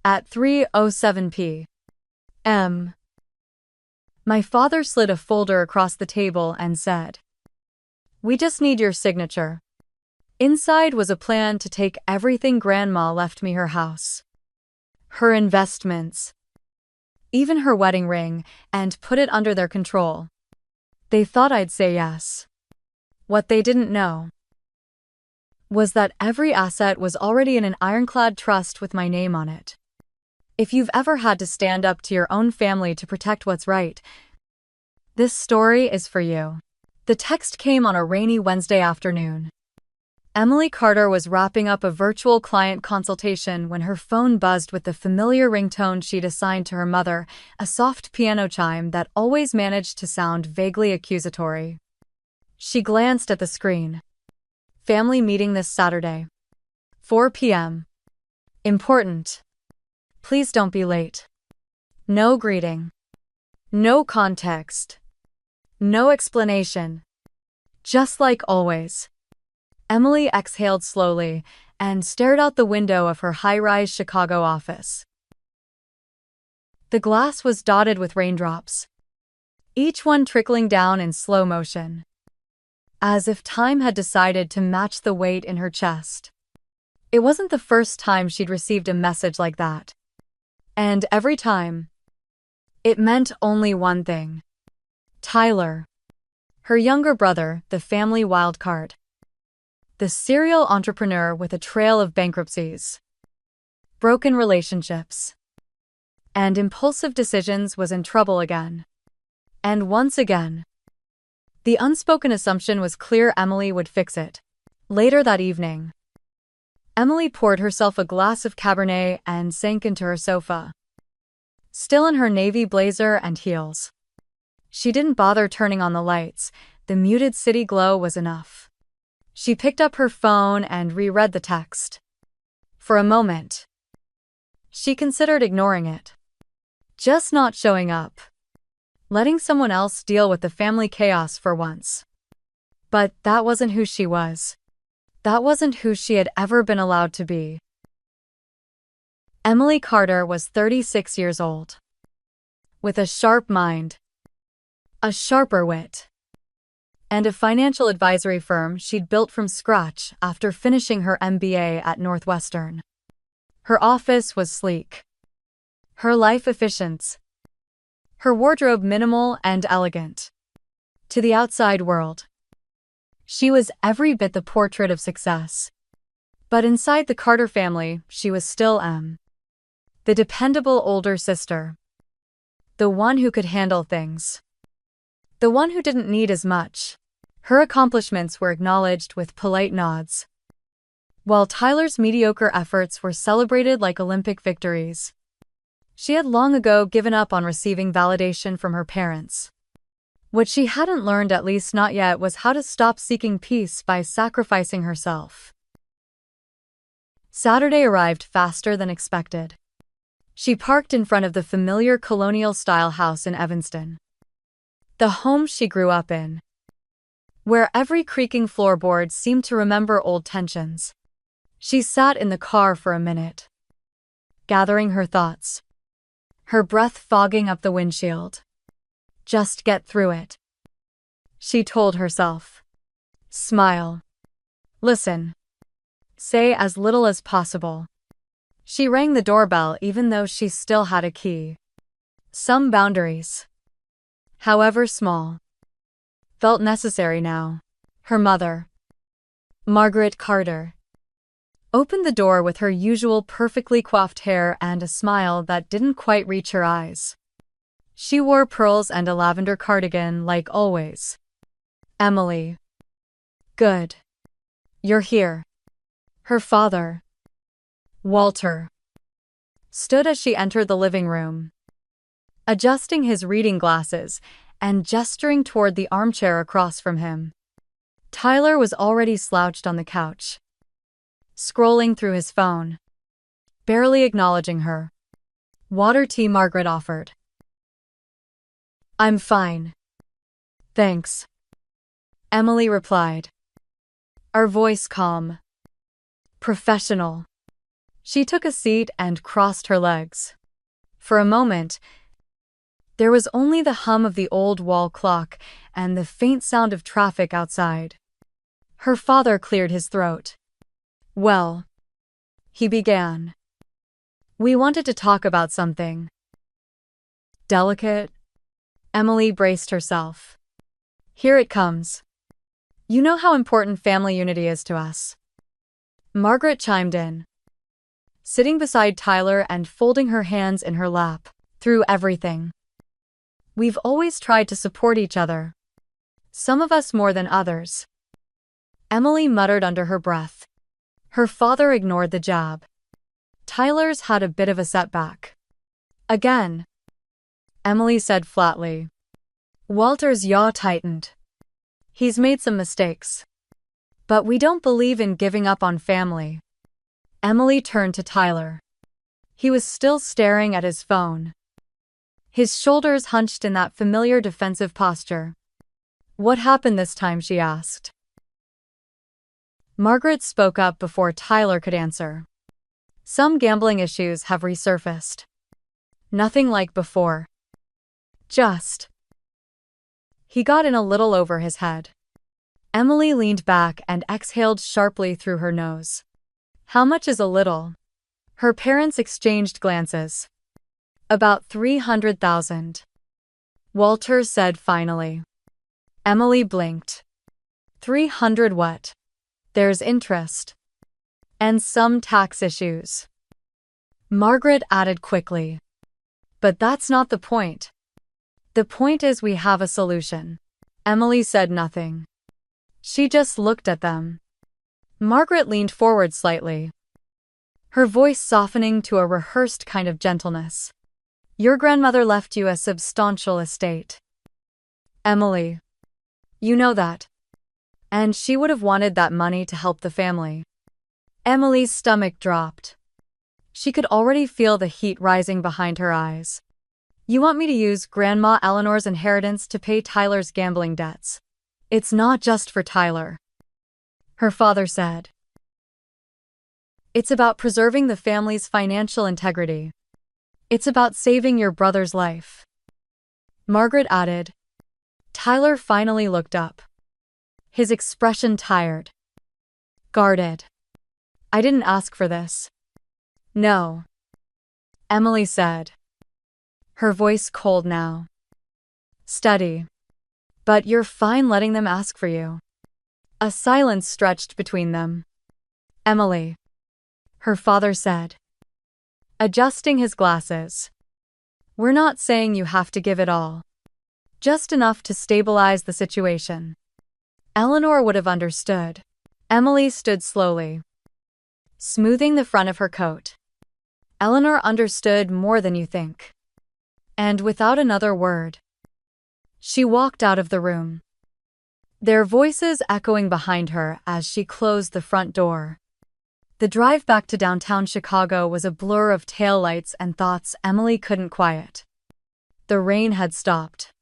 At 3:07 p.m., my father slid a folder across the table and said, "We just need your signature." Inside was a plan to take everything Grandma left me, her house, her investments, even her wedding ring, and put it under their control. They thought I'd say yes. What they didn't know was that every asset was already in an ironclad trust with my name on it. If you've ever had to stand up to your own family to protect what's right, this story is for you. The text came on a rainy Wednesday afternoon. Emily Carter was wrapping up a virtual client consultation when her phone buzzed with the familiar ringtone she'd assigned to her mother, a soft piano chime that always managed to sound vaguely accusatory. She glanced at the screen. Family meeting this Saturday. 4 p.m. Important. Please don't be late. No greeting. No context. No explanation. Just like always. Emily exhaled slowly and stared out the window of her high-rise Chicago office. The glass was dotted with raindrops, each one trickling down in slow motion, as if time had decided to match the weight in her chest. It wasn't the first time she'd received a message like that. And every time, it meant only one thing. Tyler, her younger brother, the family wildcard, the serial entrepreneur with a trail of bankruptcies, broken relationships, and impulsive decisions, was in trouble again. And once again, the unspoken assumption was clear: Emily would fix it. Later that evening, Emily poured herself a glass of Cabernet and sank into her sofa, still in her navy blazer and heels. She didn't bother turning on the lights. The muted city glow was enough. She picked up her phone and reread the text. For a moment, she considered ignoring it, just not showing up, letting someone else deal with the family chaos for once. But that wasn't who she was. That wasn't who she had ever been allowed to be. Emily Carter was 36 years old, with a sharp mind, a sharper wit, and a financial advisory firm she'd built from scratch after finishing her MBA at Northwestern. Her office was sleek, her life efficient, her wardrobe minimal and elegant. To the outside world, she was every bit the portrait of success. But inside the Carter family, she was still the dependable older sister, the one who could handle things, the one who didn't need as much. Her accomplishments were acknowledged with polite nods, while Tyler's mediocre efforts were celebrated like Olympic victories. She had long ago given up on receiving validation from her parents. What she hadn't learned, at least not yet, was how to stop seeking peace by sacrificing herself. Saturday arrived faster than expected. She parked in front of the familiar colonial-style house in Evanston, the home she grew up in, where every creaking floorboard seemed to remember old tensions. She sat in the car for a minute, gathering her thoughts, her breath fogging up the windshield. Just get through it, she told herself. Smile. Listen. Say as little as possible. She rang the doorbell even though she still had a key. Some boundaries, however small, felt necessary now. Her mother, Margaret Carter, opened the door with her usual perfectly coiffed hair and a smile that didn't quite reach her eyes. She wore pearls and a lavender cardigan like always. Emily. Good. You're here. Her father, Walter, stood as she entered the living room, adjusting his reading glasses and gesturing toward the armchair across from him. Tyler was already slouched on the couch, scrolling through his phone, barely acknowledging her. Water tea, Margaret offered. I'm fine, thanks, Emily replied, her voice calm, professional. She took a seat and crossed her legs. For a moment, there was only the hum of the old wall clock and the faint sound of traffic outside. Her father cleared his throat. "Well," he began. "We wanted to talk about something delicate." Emily braced herself. "Here it comes. You know how important family unity is to us." Margaret chimed in, sitting beside Tyler and folding her hands in her lap. "Through everything, we've always tried to support each other. Some of us more than others." Emily muttered under her breath. Her father ignored the jab. "Tyler's had a bit of a setback." "Again," Emily said flatly. Walter's jaw tightened. "He's made some mistakes. But we don't believe in giving up on family." Emily turned to Tyler. He was still staring at his phone, his shoulders hunched in that familiar defensive posture. "What happened this time?" she asked. Margaret spoke up before Tyler could answer. "Some gambling issues have resurfaced. Nothing like before. Just." He got in a little over his head. Emily leaned back and exhaled sharply through her nose. "How much is a little?" Her parents exchanged glances. "About 300,000. Walter said finally. Emily blinked. 300 what? There's interest. And some tax issues." Margaret added quickly. "But that's not the point. The point is we have a solution." Emily said nothing. She just looked at them. Margaret leaned forward slightly, her voice softening to a rehearsed kind of gentleness. "Your grandmother left you a substantial estate, Emily. You know that. And she would have wanted that money to help the family." Emily's stomach dropped. She could already feel the heat rising behind her eyes. "You want me to use Grandma Eleanor's inheritance to pay Tyler's gambling debts?" "It's not just for Tyler," her father said. "It's about preserving the family's financial integrity. It's about saving your brother's life." Margaret added. Tyler finally looked up, his expression tired, guarded. "I didn't ask for this." "No," Emily said, her voice cold now. "Steady. But you're fine letting them ask for you." A silence stretched between them. "Emily," her father said, adjusting his glasses, "we're not saying you have to give it all. Just enough to stabilize the situation." Eleanor would have understood. Emily stood slowly, smoothing the front of her coat. Eleanor understood more than you think. And without another word, she walked out of the room, their voices echoing behind her as she closed the front door. The drive back to downtown Chicago was a blur of taillights and thoughts Emily couldn't quiet. The rain had stopped,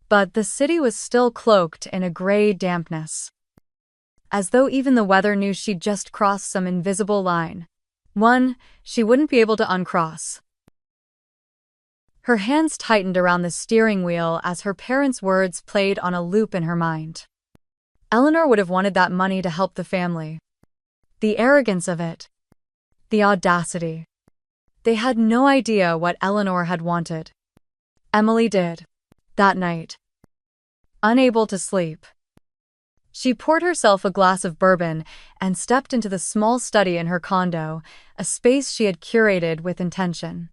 but the city was still cloaked in a gray dampness, as though even the weather knew she'd just crossed some invisible line, one she wouldn't be able to uncross. Her hands tightened around the steering wheel as her parents' words played on a loop in her mind. Eleanor would have wanted that money to help the family. The arrogance of it. The audacity. They had no idea what Eleanor had wanted. Emily did. That night, unable to sleep, she poured herself a glass of bourbon and stepped into the small study in her condo, a space she had curated with intention.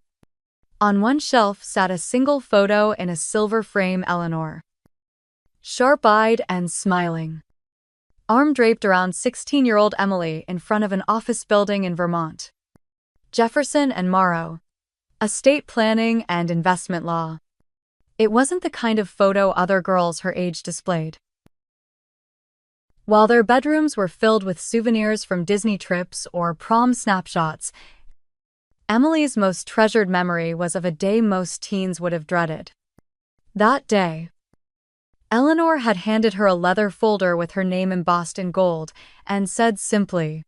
On one shelf sat a single photo in a silver frame, Eleanor, sharp-eyed and smiling, arm draped around 16-year-old Emily in front of an office building in Vermont. Jefferson and Morrow, estate planning and investment law. It wasn't the kind of photo other girls her age displayed. While their bedrooms were filled with souvenirs from Disney trips or prom snapshots, Emily's most treasured memory was of a day most teens would have dreaded. That day, Eleanor had handed her a leather folder with her name embossed in gold and said simply,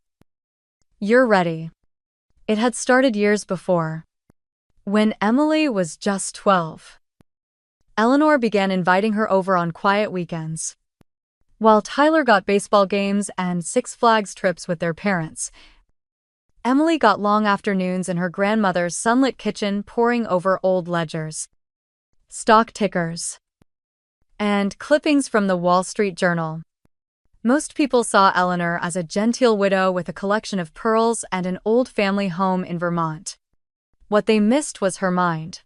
"You're ready." It had started years before. When Emily was just 12, Eleanor began inviting her over on quiet weekends. While Tyler got baseball games and Six Flags trips with their parents, Emily got long afternoons in her grandmother's sunlit kitchen poring over old ledgers, stock tickers, and clippings from the Wall Street Journal. Most people saw Eleanor as a genteel widow with a collection of pearls and an old family home in Vermont. What they missed was her mind.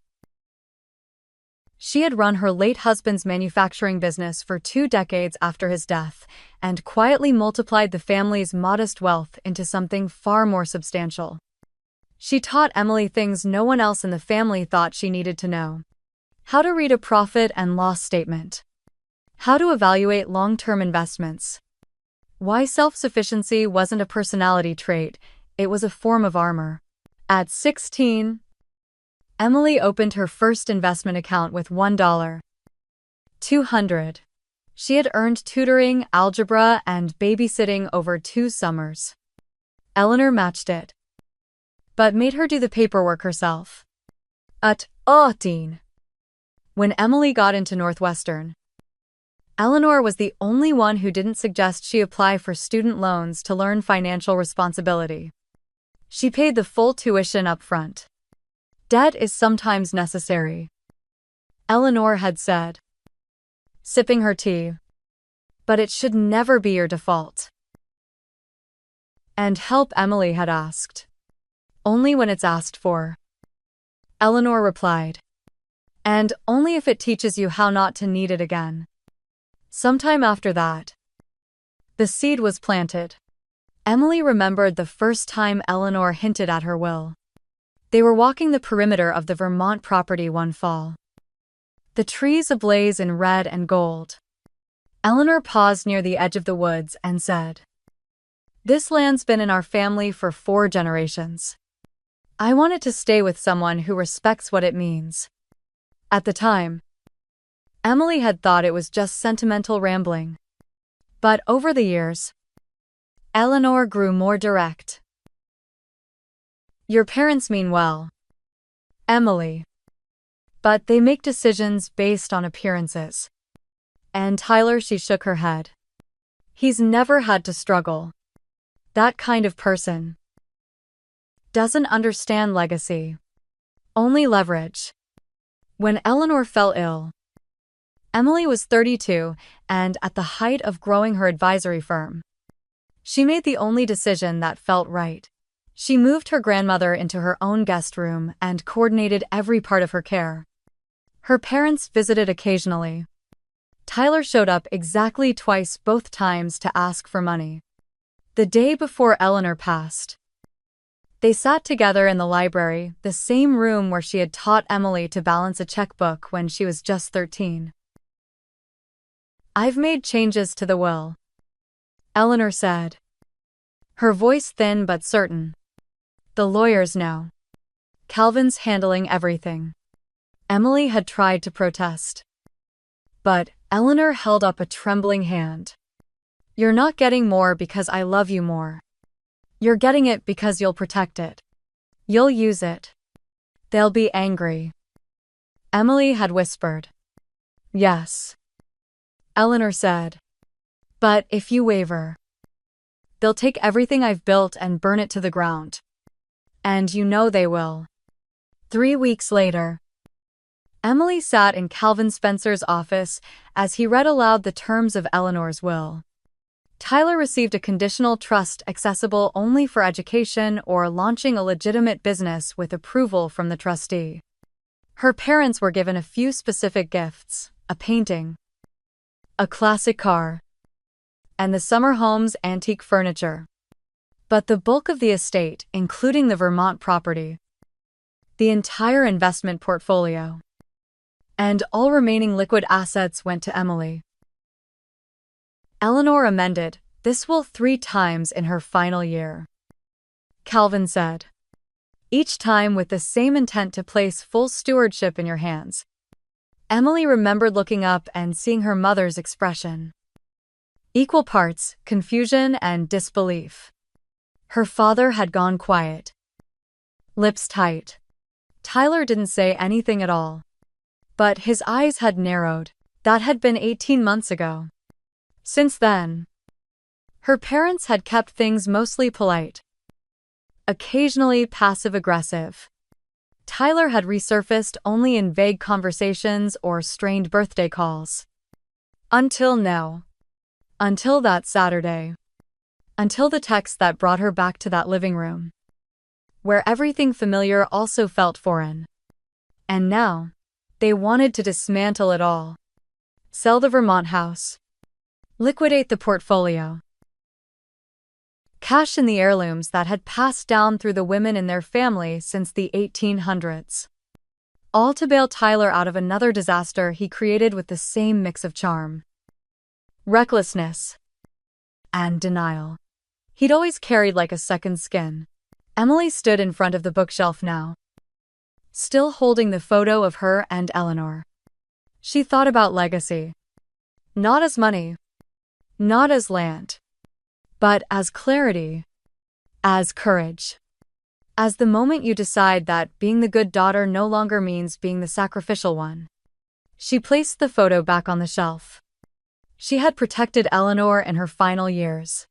She had run her late husband's manufacturing business for 2 decades after his death and quietly multiplied the family's modest wealth into something far more substantial. She taught Emily things no one else in the family thought she needed to know: how to read a profit and loss statement, how to evaluate long-term investments, why self-sufficiency wasn't a personality trait, it was a form of armor. At 16, Emily opened her first investment account with $1,200. She had earned tutoring, algebra, and babysitting over 2 summers. Eleanor matched it, but made her do the paperwork herself. At 18, when Emily got into Northwestern, Eleanor was the only one who didn't suggest she apply for student loans to learn financial responsibility. She paid the full tuition up front. Debt is sometimes necessary, Eleanor had said, sipping her tea, but it should never be your default. And help, Emily had asked. Only when it's asked for, Eleanor replied. And only if it teaches you how not to need it again. Sometime after that, the seed was planted. Emily remembered the first time Eleanor hinted at her will. They were walking the perimeter of the Vermont property one fall. The trees ablaze in red and gold. Eleanor paused near the edge of the woods and said, "This land's been in our family for 4 generations. I want it to stay with someone who respects what it means." At the time, Emily had thought it was just sentimental rambling. But over the years, Eleanor grew more direct. "Your parents mean well, Emily, but they make decisions based on appearances." And Tyler, she shook her head. "He's never had to struggle. That kind of person doesn't understand legacy, only leverage." When Eleanor fell ill, Emily was 32 and at the height of growing her advisory firm. She made the only decision that felt right. She moved her grandmother into her own guest room and coordinated every part of her care. Her parents visited occasionally. Tyler showed up exactly twice, both times to ask for money. The day before Eleanor passed, they sat together in the library, the same room where she had taught Emily to balance a checkbook when she was just 13. "I've made changes to the will," Eleanor said, her voice thin but certain. "The lawyers know. Calvin's handling everything." Emily had tried to protest, but Eleanor held up a trembling hand. "You're not getting more because I love you more. You're getting it because you'll protect it. You'll use it. They'll be angry." Emily had whispered. "Yes," Eleanor said. "But if you waver, they'll take everything I've built and burn it to the ground. And you know they will." 3 weeks later, Emily sat in Calvin Spencer's office as he read aloud the terms of Eleanor's will. Tyler received a conditional trust accessible only for education or launching a legitimate business with approval from the trustee. Her parents were given a few specific gifts: a painting, a classic car, and the summer home's antique furniture. But the bulk of the estate, including the Vermont property, the entire investment portfolio, and all remaining liquid assets went to Emily. Eleanor amended this will 3 times in her final year, Calvin said, each time with the same intent to place full stewardship in your hands. Emily remembered looking up and seeing her mother's expression. Equal parts confusion and disbelief. Her father had gone quiet. lips tight. Tyler didn't say anything at all. But his eyes had narrowed. That had been 18 months ago. Since then, her parents had kept things mostly polite, occasionally passive-aggressive. Tyler had resurfaced only in vague conversations or strained birthday calls. Until now. Until that Saturday. Until the text that brought her back to that living room, where everything familiar also felt foreign. And now, they wanted to dismantle it all. Sell the Vermont house. Liquidate the portfolio. Cash in the heirlooms that had passed down through the women in their family since the 1800s. All to bail Tyler out of another disaster he created with the same mix of charm, recklessness, and denial. He'd always carried like a second skin. Emily stood in front of the bookshelf now, still holding the photo of her and Eleanor. She thought about legacy. Not as money, not as land, but as clarity, as courage. As the moment you decide that being the good daughter no longer means being the sacrificial one. She placed the photo back on the shelf. She had protected Eleanor in her final years.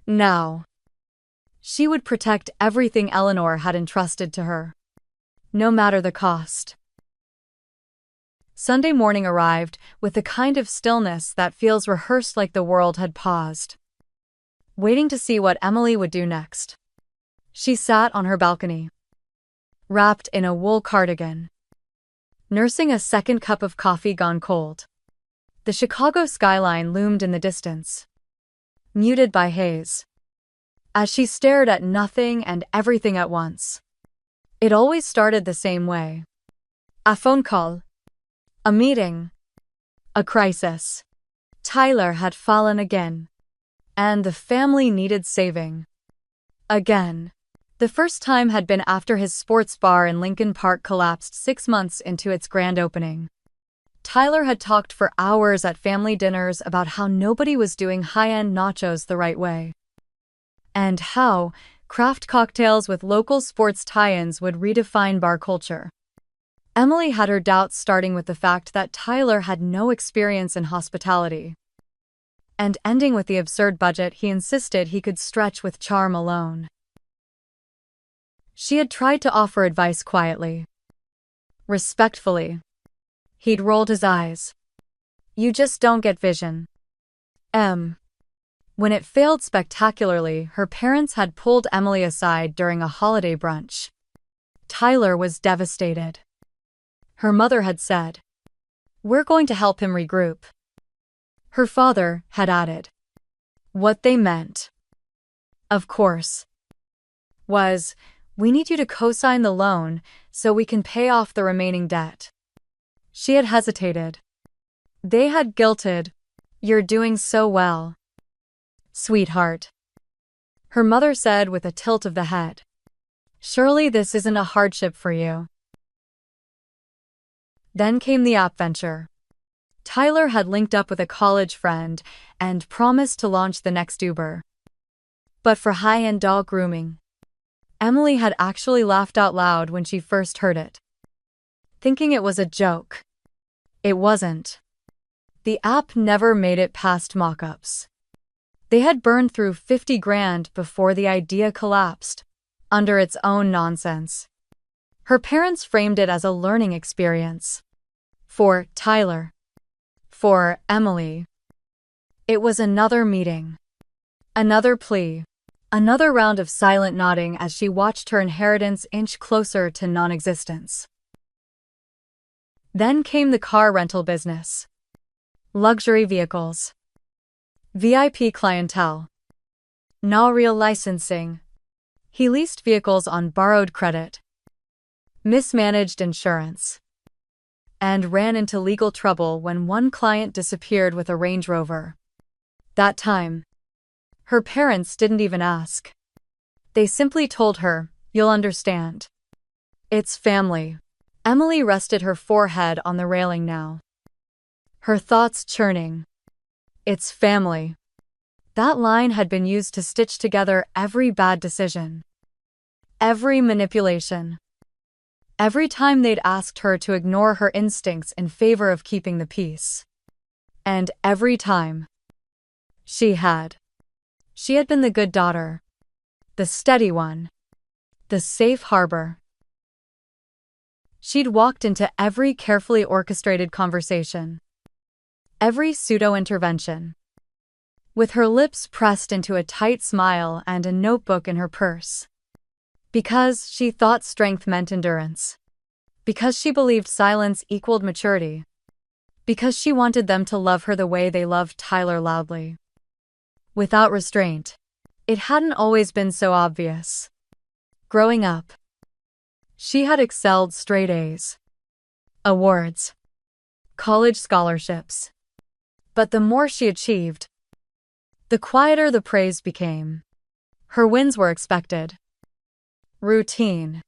Now, she would protect everything Eleanor had entrusted to her, no matter the cost. Sunday morning arrived with the kind of stillness that feels rehearsed, like the world had paused, waiting to see what Emily would do next. She sat on her balcony, wrapped in a wool cardigan, nursing a second cup of coffee gone cold. The Chicago skyline loomed in the distance, muted by haze. As she stared at nothing and everything at once. It always started the same way. A phone call. A meeting. A crisis. Tyler had fallen again. And the family needed saving. Again. The first time had been after his sports bar in Lincoln Park collapsed 6 months into its grand opening. Tyler had talked for hours at family dinners about how nobody was doing high-end nachos the right way, and how craft cocktails with local sports tie-ins would redefine bar culture. Emily had her doubts, starting with the fact that Tyler had no experience in hospitality, and ending with the absurd budget he insisted he could stretch with charm alone. She had tried to offer advice quietly, respectfully. He'd rolled his eyes. You just don't get vision. When it failed spectacularly, her parents had pulled Emily aside during a holiday brunch. Tyler was devastated. Her mother had said, "We're going to help him regroup." Her father had added. What they meant, of course, was, "We need you to co-sign the loan so we can pay off the remaining debt." She had hesitated. They had guilted. "You're doing so well, sweetheart," her mother said with a tilt of the head. "Surely this isn't a hardship for you." Then came the app venture. Tyler had linked up with a college friend and promised to launch the next Uber. But for high-end dog grooming. Emily had actually laughed out loud when she first heard it, thinking it was a joke. It wasn't. The app never made it past mock-ups. They had burned through 50 grand before the idea collapsed, under its own nonsense. Her parents framed it as a learning experience. For Tyler. For Emily. It was another meeting. Another plea. Another round of silent nodding as she watched her inheritance inch closer to non-existence. Then came the car rental business. Luxury vehicles. VIP clientele. No real licensing. He leased vehicles on borrowed credit. Mismanaged insurance. And ran into legal trouble when one client disappeared with a Range Rover. That time, her parents didn't even ask. They simply told her, "You'll understand. It's family." Emily rested her forehead on the railing now, her thoughts churning. It's family. That line had been used to stitch together every bad decision. Every manipulation. Every time they'd asked her to ignore her instincts in favor of keeping the peace. And every time. She had. She had been the good daughter. The steady one. The safe harbor. She'd walked into every carefully orchestrated conversation. Every pseudo-intervention. With her lips pressed into a tight smile and a notebook in her purse. Because she thought strength meant endurance. Because she believed silence equaled maturity. Because she wanted them to love her the way they loved Tyler loudly. Without restraint. It hadn't always been so obvious. Growing up, she had excelled straight A's. Awards. College scholarships. But the more she achieved, the quieter the praise became. Her wins were expected. Routine.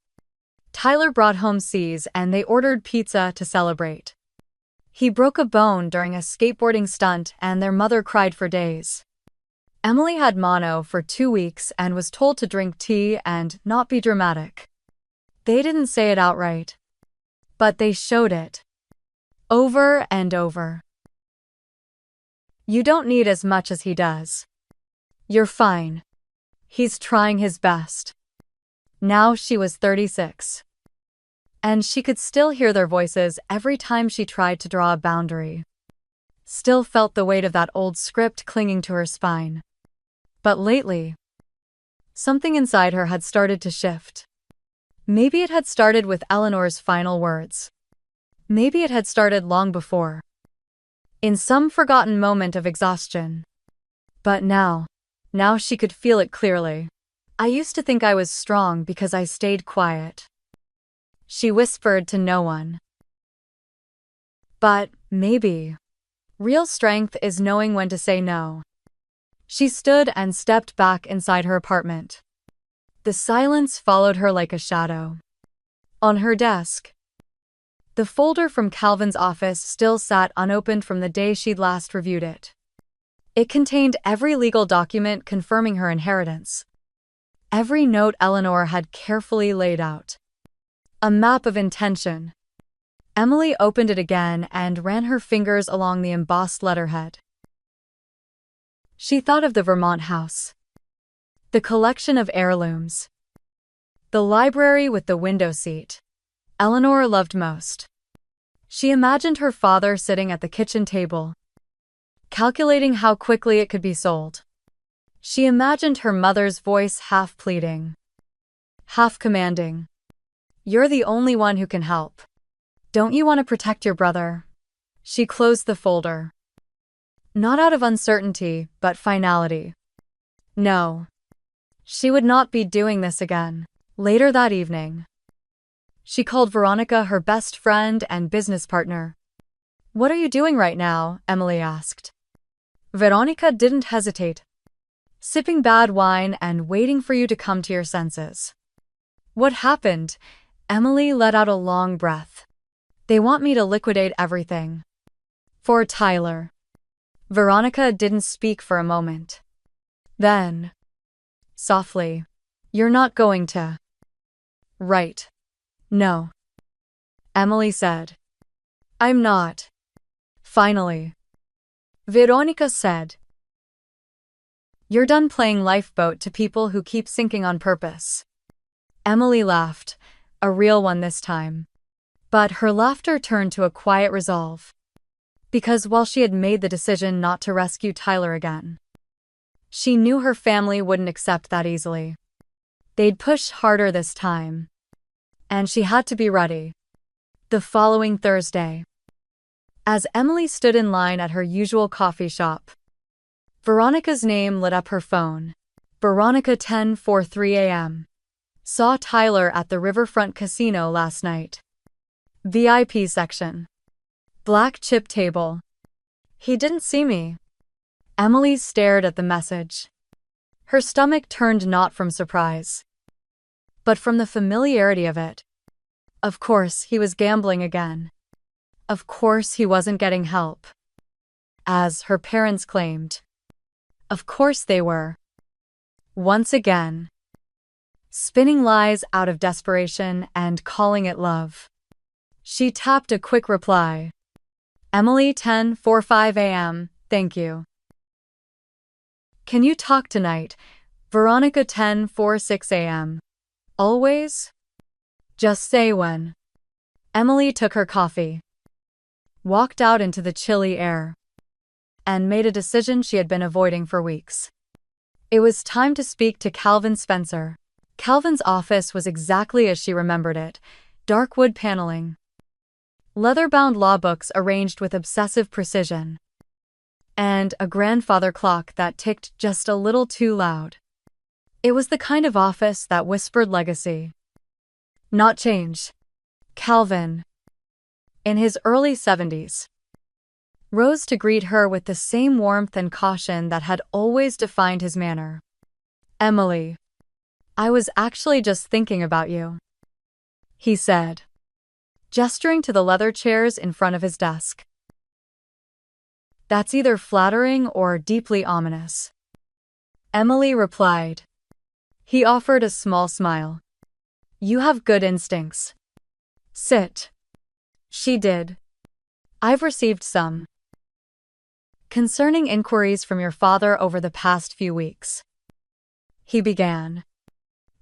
Tyler brought home C's and they ordered pizza to celebrate. He broke a bone during a skateboarding stunt and their mother cried for days. Emily had mono for 2 weeks and was told to drink tea and not be dramatic. They didn't say it outright. But they showed it. Over and over. You don't need as much as he does. You're fine. He's trying his best. Now she was 36. And she could still hear their voices every time she tried to draw a boundary. Still felt the weight of that old script clinging to her spine. But lately, something inside her had started to shift. Maybe it had started with Eleanor's final words. Maybe it had started long before. In some forgotten moment of exhaustion. But now she could feel it clearly. I used to think I was strong because I stayed quiet. She whispered to no one. But maybe real strength is knowing when to say no. She stood and stepped back inside her apartment. The silence followed her like a shadow. On her desk, the folder from Calvin's office still sat unopened from the day she'd last reviewed it. It contained every legal document confirming her inheritance. Every note Eleanor had carefully laid out. A map of intention. Emily opened it again and ran her fingers along the embossed letterhead. She thought of the Vermont house. The collection of heirlooms. The library with the window seat. Eleanor loved most. She imagined her father sitting at the kitchen table, calculating how quickly it could be sold. She imagined her mother's voice half pleading, half commanding. You're the only one who can help. Don't you want to protect your brother? She closed the folder. Not out of uncertainty, but finality. No. She would not be doing this again. Later that evening, she called Veronica, her best friend and business partner. What are you doing right now? Emily asked. Veronica didn't hesitate. Sipping bad wine and waiting for you to come to your senses. What happened? Emily let out a long breath. They want me to liquidate everything. For Tyler. Veronica didn't speak for a moment. Then, softly, you're not going to. Right. No. Emily said. I'm not. Finally. Veronica said. You're done playing lifeboat to people who keep sinking on purpose. Emily laughed, a real one this time. But her laughter turned to a quiet resolve. Because while she had made the decision not to rescue Tyler again, she knew her family wouldn't accept that easily. They'd push harder this time. And she had to be ready. The following Thursday, as Emily stood in line at her usual coffee shop, Veronica's name lit up her phone. Veronica 10:43 a.m. Saw Tyler at the Riverfront Casino last night. VIP section. Black chip table. He didn't see me. Emily stared at the message. Her stomach turned not from surprise, but from the familiarity of it. Of course, he was gambling again. Of course, he wasn't getting help, as her parents claimed. Of course they were. Once again. spinning lies out of desperation and calling it love. She tapped a quick reply. Emily, 10:45 a.m., thank you. Can you talk tonight? Veronica, 10:46 a.m. Always? Just say when. Emily took her coffee, walked out into the chilly air, and made a decision she had been avoiding for weeks. It was time to speak to Calvin Spencer. Calvin's office was exactly as she remembered it, dark wood paneling, leather-bound law books arranged with obsessive precision, and a grandfather clock that ticked just a little too loud. It was the kind of office that whispered legacy, not change. Calvin, in his early 70s, rose to greet her with the same warmth and caution that had always defined his manner. Emily, I was actually just thinking about you, he said, gesturing to the leather chairs in front of his desk. That's either flattering or deeply ominous, Emily replied. He offered a small smile. You have good instincts. Sit. She did. I've received some concerning inquiries from your father over the past few weeks, he began.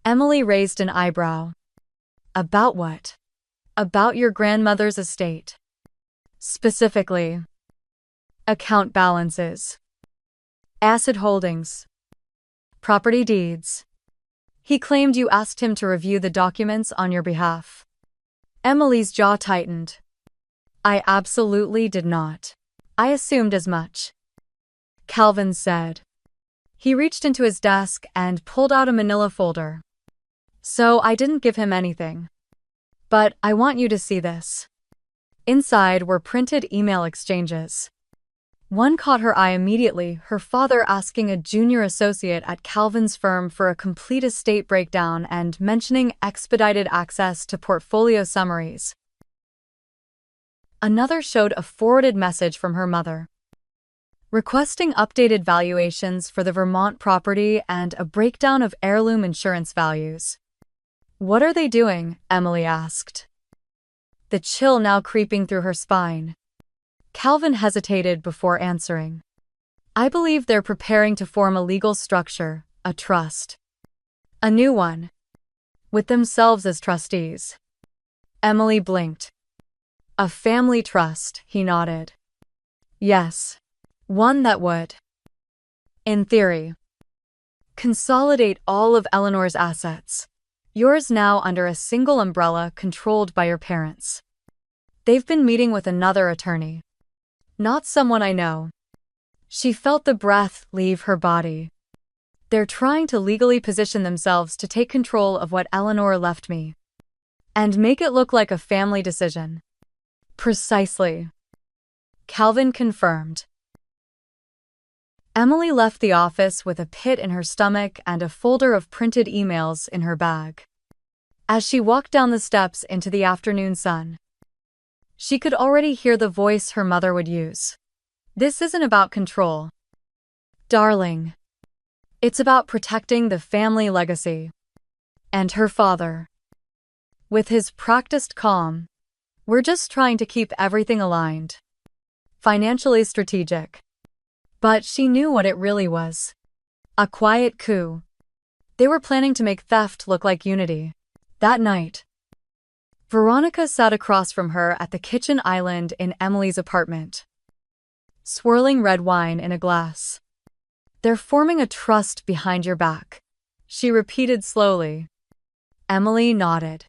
Emily raised an eyebrow. About what? About your grandmother's estate. Specifically, account balances, asset holdings, property deeds. He claimed you asked him to review the documents on your behalf. Emily's jaw tightened. I absolutely did not. I assumed as much, Calvin said. He reached into his desk and pulled out a manila folder. So I didn't give him anything. But I want you to see this. Inside were printed email exchanges. One caught her eye immediately, her father asking a junior associate at Calvin's firm for a complete estate breakdown and mentioning expedited access to portfolio summaries. Another showed a forwarded message from her mother, requesting updated valuations for the Vermont property and a breakdown of heirloom insurance values. What are they doing? Emily asked, the chill now creeping through her spine. Calvin hesitated before answering. I believe they're preparing to form a legal structure, a trust. A new one, with themselves as trustees. Emily blinked. A family trust, he nodded. Yes, one that would, in theory, consolidate all of Eleanor's assets, yours now under a single umbrella controlled by your parents. They've been meeting with another attorney. Not someone I know. She felt the breath leave her body. They're trying to legally position themselves to take control of what Eleanor left me, and make it look like a family decision. Precisely, Calvin confirmed. Emily left the office with a pit in her stomach and a folder of printed emails in her bag. As she walked down the steps into the afternoon sun, she could already hear the voice her mother would use. This isn't about control, darling. It's about protecting the family legacy. And her father, with his practiced calm, we're just trying to keep everything aligned. Financially strategic. But she knew what it really was. A quiet coup. They were planning to make theft look like unity. That night, Veronica sat across from her at the kitchen island in Emily's apartment, swirling red wine in a glass. They're forming a trust behind your back, she repeated slowly. Emily nodded.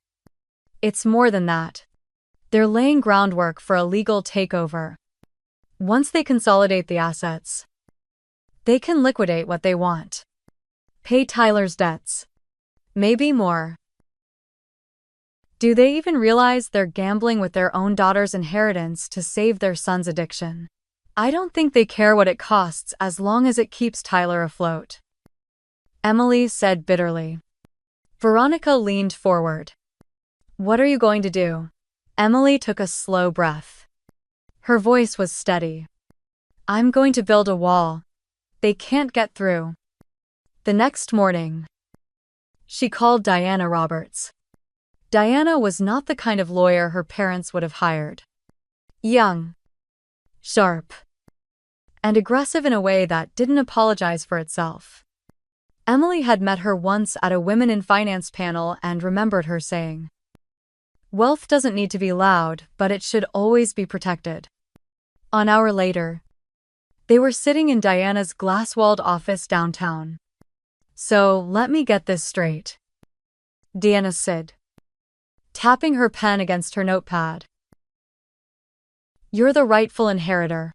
It's more than that. They're laying groundwork for a legal takeover. Once they consolidate the assets, they can liquidate what they want. Pay Tyler's debts. Maybe more. Do they even realize they're gambling with their own daughter's inheritance to save their son's addiction? I don't think they care what it costs as long as it keeps Tyler afloat, Emily said bitterly. Veronica leaned forward. What are you going to do? Emily took a slow breath. Her voice was steady. I'm going to build a wall. They can't get through. The next morning, She called Diana Roberts. Diana was not the kind of lawyer her parents would have hired. Young, sharp, and aggressive in a way that didn't apologize for itself. Emily had met her once at a Women in Finance panel and remembered her saying, "Wealth doesn't need to be loud, but it should always be protected." An hour later, they were sitting in Diana's glass-walled office downtown. "So, let me get this straight," Diana said, tapping her pen against her notepad. "You're the rightful inheritor.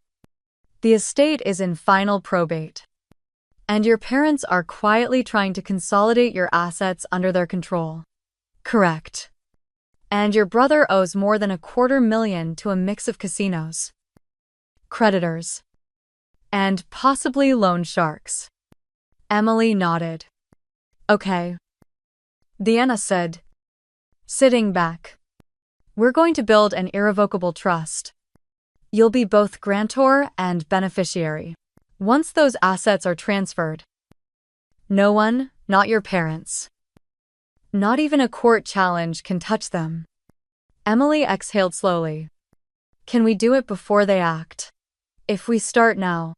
The estate is in final probate. And your parents are quietly trying to consolidate your assets under their control." "Correct. And your brother owes more than $250,000 to a mix of casinos, creditors, and possibly loan sharks." Emily nodded. "Okay," Diana said, sitting back. "We're going to build an irrevocable trust. You'll be both grantor and beneficiary. Once those assets are transferred, no one, not your parents, not even a court challenge, can touch them." Emily exhaled slowly. "Can we do it before they act? If we start now?"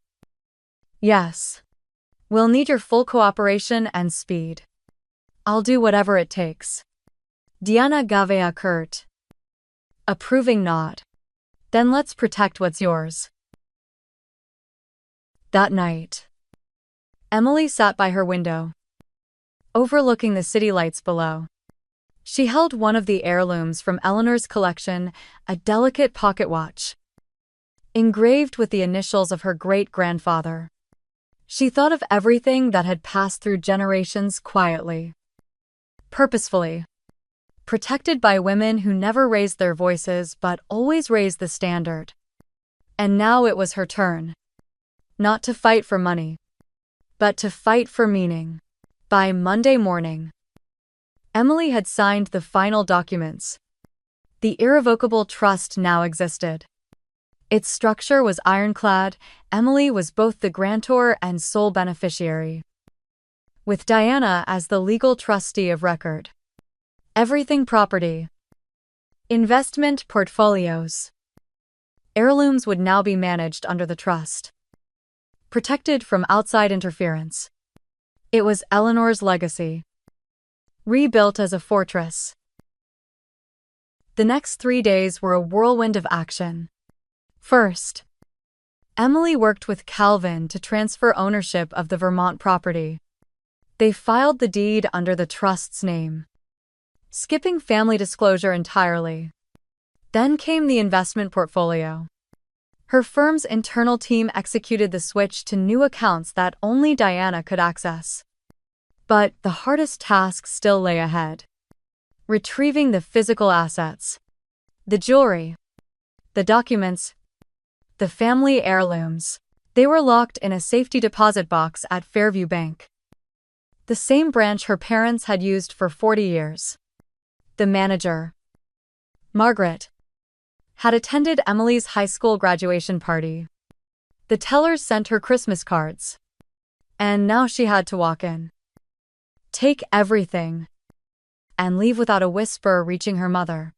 "Yes. We'll need your full cooperation and speed." "I'll do whatever it takes." Diana gave a curt, approving nod. "Then let's protect what's yours." That night, Emily sat by her window, overlooking the city lights below. She held one of the heirlooms from Eleanor's collection, a delicate pocket watch, engraved with the initials of her great-grandfather. She thought of everything that had passed through generations quietly, purposefully, protected by women who never raised their voices but always raised the standard. And now it was her turn. Not to fight for money, but to fight for meaning. By Monday morning, Emily had signed the final documents. The irrevocable trust now existed. Its structure was ironclad. Emily was both the grantor and sole beneficiary, with Diana as the legal trustee of record. Everything property, investment portfolios, heirlooms would now be managed under the trust, protected from outside interference. It was Eleanor's legacy, rebuilt as a fortress. The next 3 days were a whirlwind of action. First, Emily worked with Calvin to transfer ownership of the Vermont property. They filed the deed under the trust's name, skipping family disclosure entirely. Then came the investment portfolio. Her firm's internal team executed the switch to new accounts that only Diana could access. But the hardest task still lay ahead: retrieving the physical assets, the jewelry, the documents, the family heirlooms. They were locked in a safety deposit box at Fairview Bank, the same branch her parents had used for 40 years. The manager, Margaret, had attended Emily's high school graduation party. The tellers sent her Christmas cards. And now she had to walk in, take everything, and leave without a whisper reaching her mother.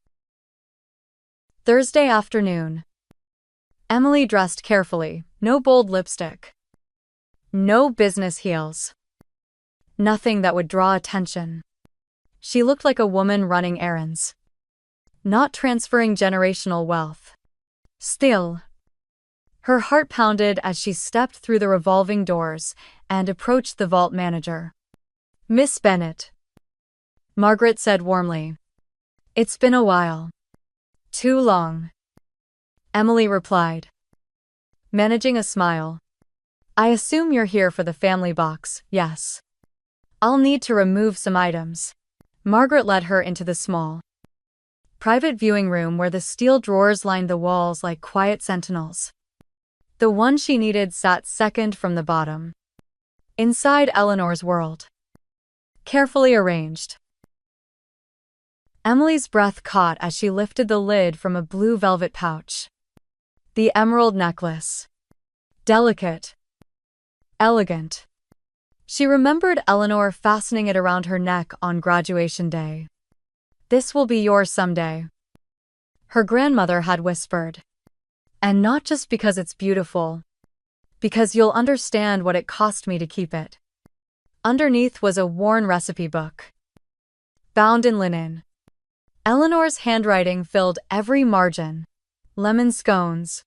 Thursday afternoon. Emily dressed carefully, no bold lipstick, no business heels, nothing that would draw attention. She looked like a woman running errands, not transferring generational wealth. Still, her heart pounded as she stepped through the revolving doors and approached the vault manager. "Miss Bennett," Margaret said warmly. "It's been a while." "Too long," Emily replied, managing a smile. "I assume you're here for the family box, yes? I'll need to remove some items." Margaret led her into the small, private viewing room where the steel drawers lined the walls like quiet sentinels. The one she needed sat second from the bottom, inside Eleanor's world, carefully arranged. Emily's breath caught as she lifted the lid from a blue velvet pouch. The emerald necklace, delicate, elegant, She remembered Eleanor fastening it around her neck on graduation day. "This will be yours someday," her grandmother had whispered. "And not just because it's beautiful. Because you'll understand what it cost me to keep it." Underneath was a worn recipe book, bound in linen. Eleanor's handwriting filled every margin. Lemon scones,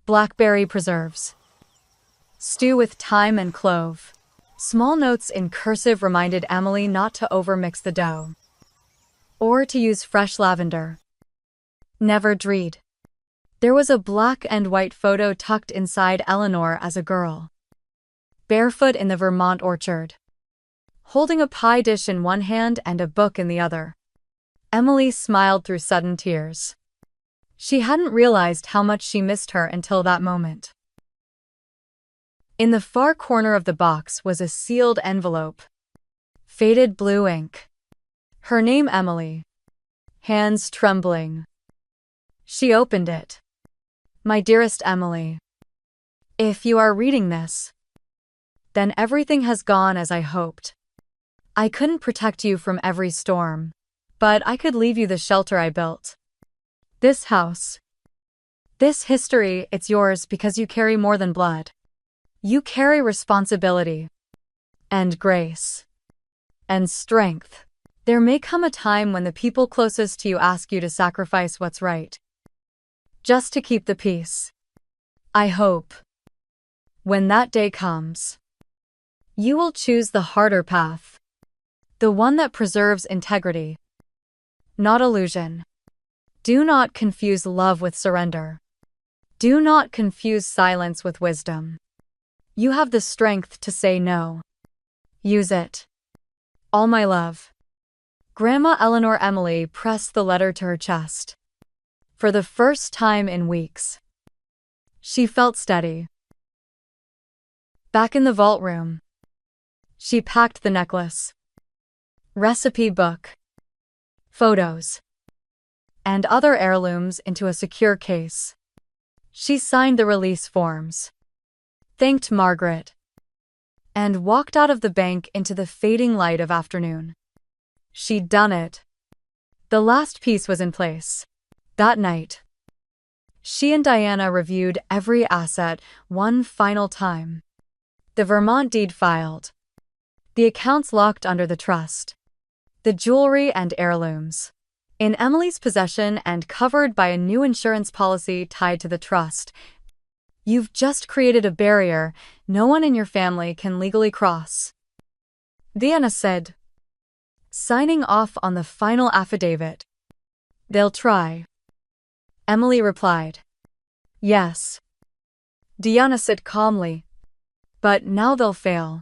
blackberry preserves, stew with thyme and clove. Small notes in cursive reminded Emily not to overmix the dough, or to use fresh lavender. Never dread. There was a black and white photo tucked inside Eleanor as a girl, barefoot in the Vermont orchard, holding a pie dish in one hand and a book in the other. Emily smiled through sudden tears. She hadn't realized how much she missed her until that moment. In the far corner of the box was a sealed envelope. Faded blue ink. Her name Emily. Hands trembling. She opened it. "My dearest Emily, if you are reading this, then everything has gone as I hoped. I couldn't protect you from every storm, but I could leave you the shelter I built. This house. This history, it's yours because you carry more than blood. You carry responsibility, and grace, and strength. There may come a time when the people closest to you ask you to sacrifice what's right, just to keep the peace. I hope, when that day comes, you will choose the harder path, the one that preserves integrity, not illusion. Do not confuse love with surrender. Do not confuse silence with wisdom. You have the strength to say no. Use it. All my love." Grandma Eleanor Emily pressed the letter to her chest. For the first time in weeks, she felt steady. Back in the vault room, she packed the necklace, recipe book, photos, and other heirlooms into a secure case. She signed the release forms, thanked Margaret, and walked out of the bank into the fading light of afternoon. She'd done it. The last piece was in place. That night, she and Diana reviewed every asset one final time. The Vermont deed filed, the accounts locked under the trust, the jewelry and heirlooms in Emily's possession and covered by a new insurance policy tied to the trust. "You've just created a barrier no one in your family can legally cross," Diana said, signing off on the final affidavit. "They'll try," Emily replied. "Yes," Diana said calmly, "but now they'll fail."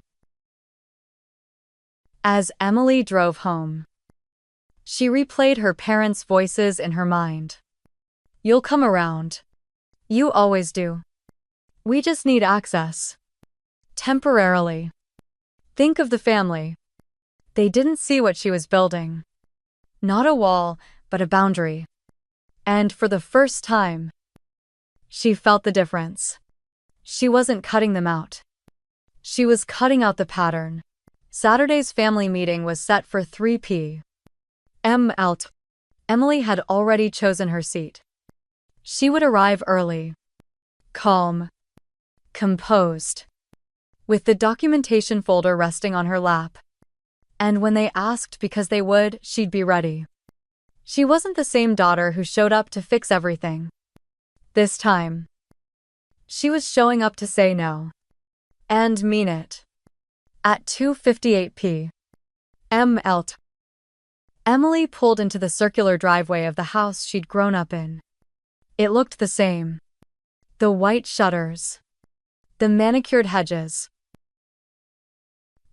As Emily drove home, she replayed her parents' voices in her mind. "You'll come around. You always do. We just need access. Temporarily. Think of the family." They didn't see what she was building. Not a wall, but a boundary. And for the first time, she felt the difference. She wasn't cutting them out. She was cutting out the pattern. Saturday's family meeting was set for 3 p.m. Emily had already chosen her seat. She would arrive early, calm, composed, with the documentation folder resting on her lap. And when they asked because they would, she'd be ready. She wasn't the same daughter who showed up to fix everything. This time, she was showing up to say no. And mean it. At 2:58 p.m. Emily pulled into the circular driveway of the house she'd grown up in. It looked the same. The white shutters, the manicured hedges,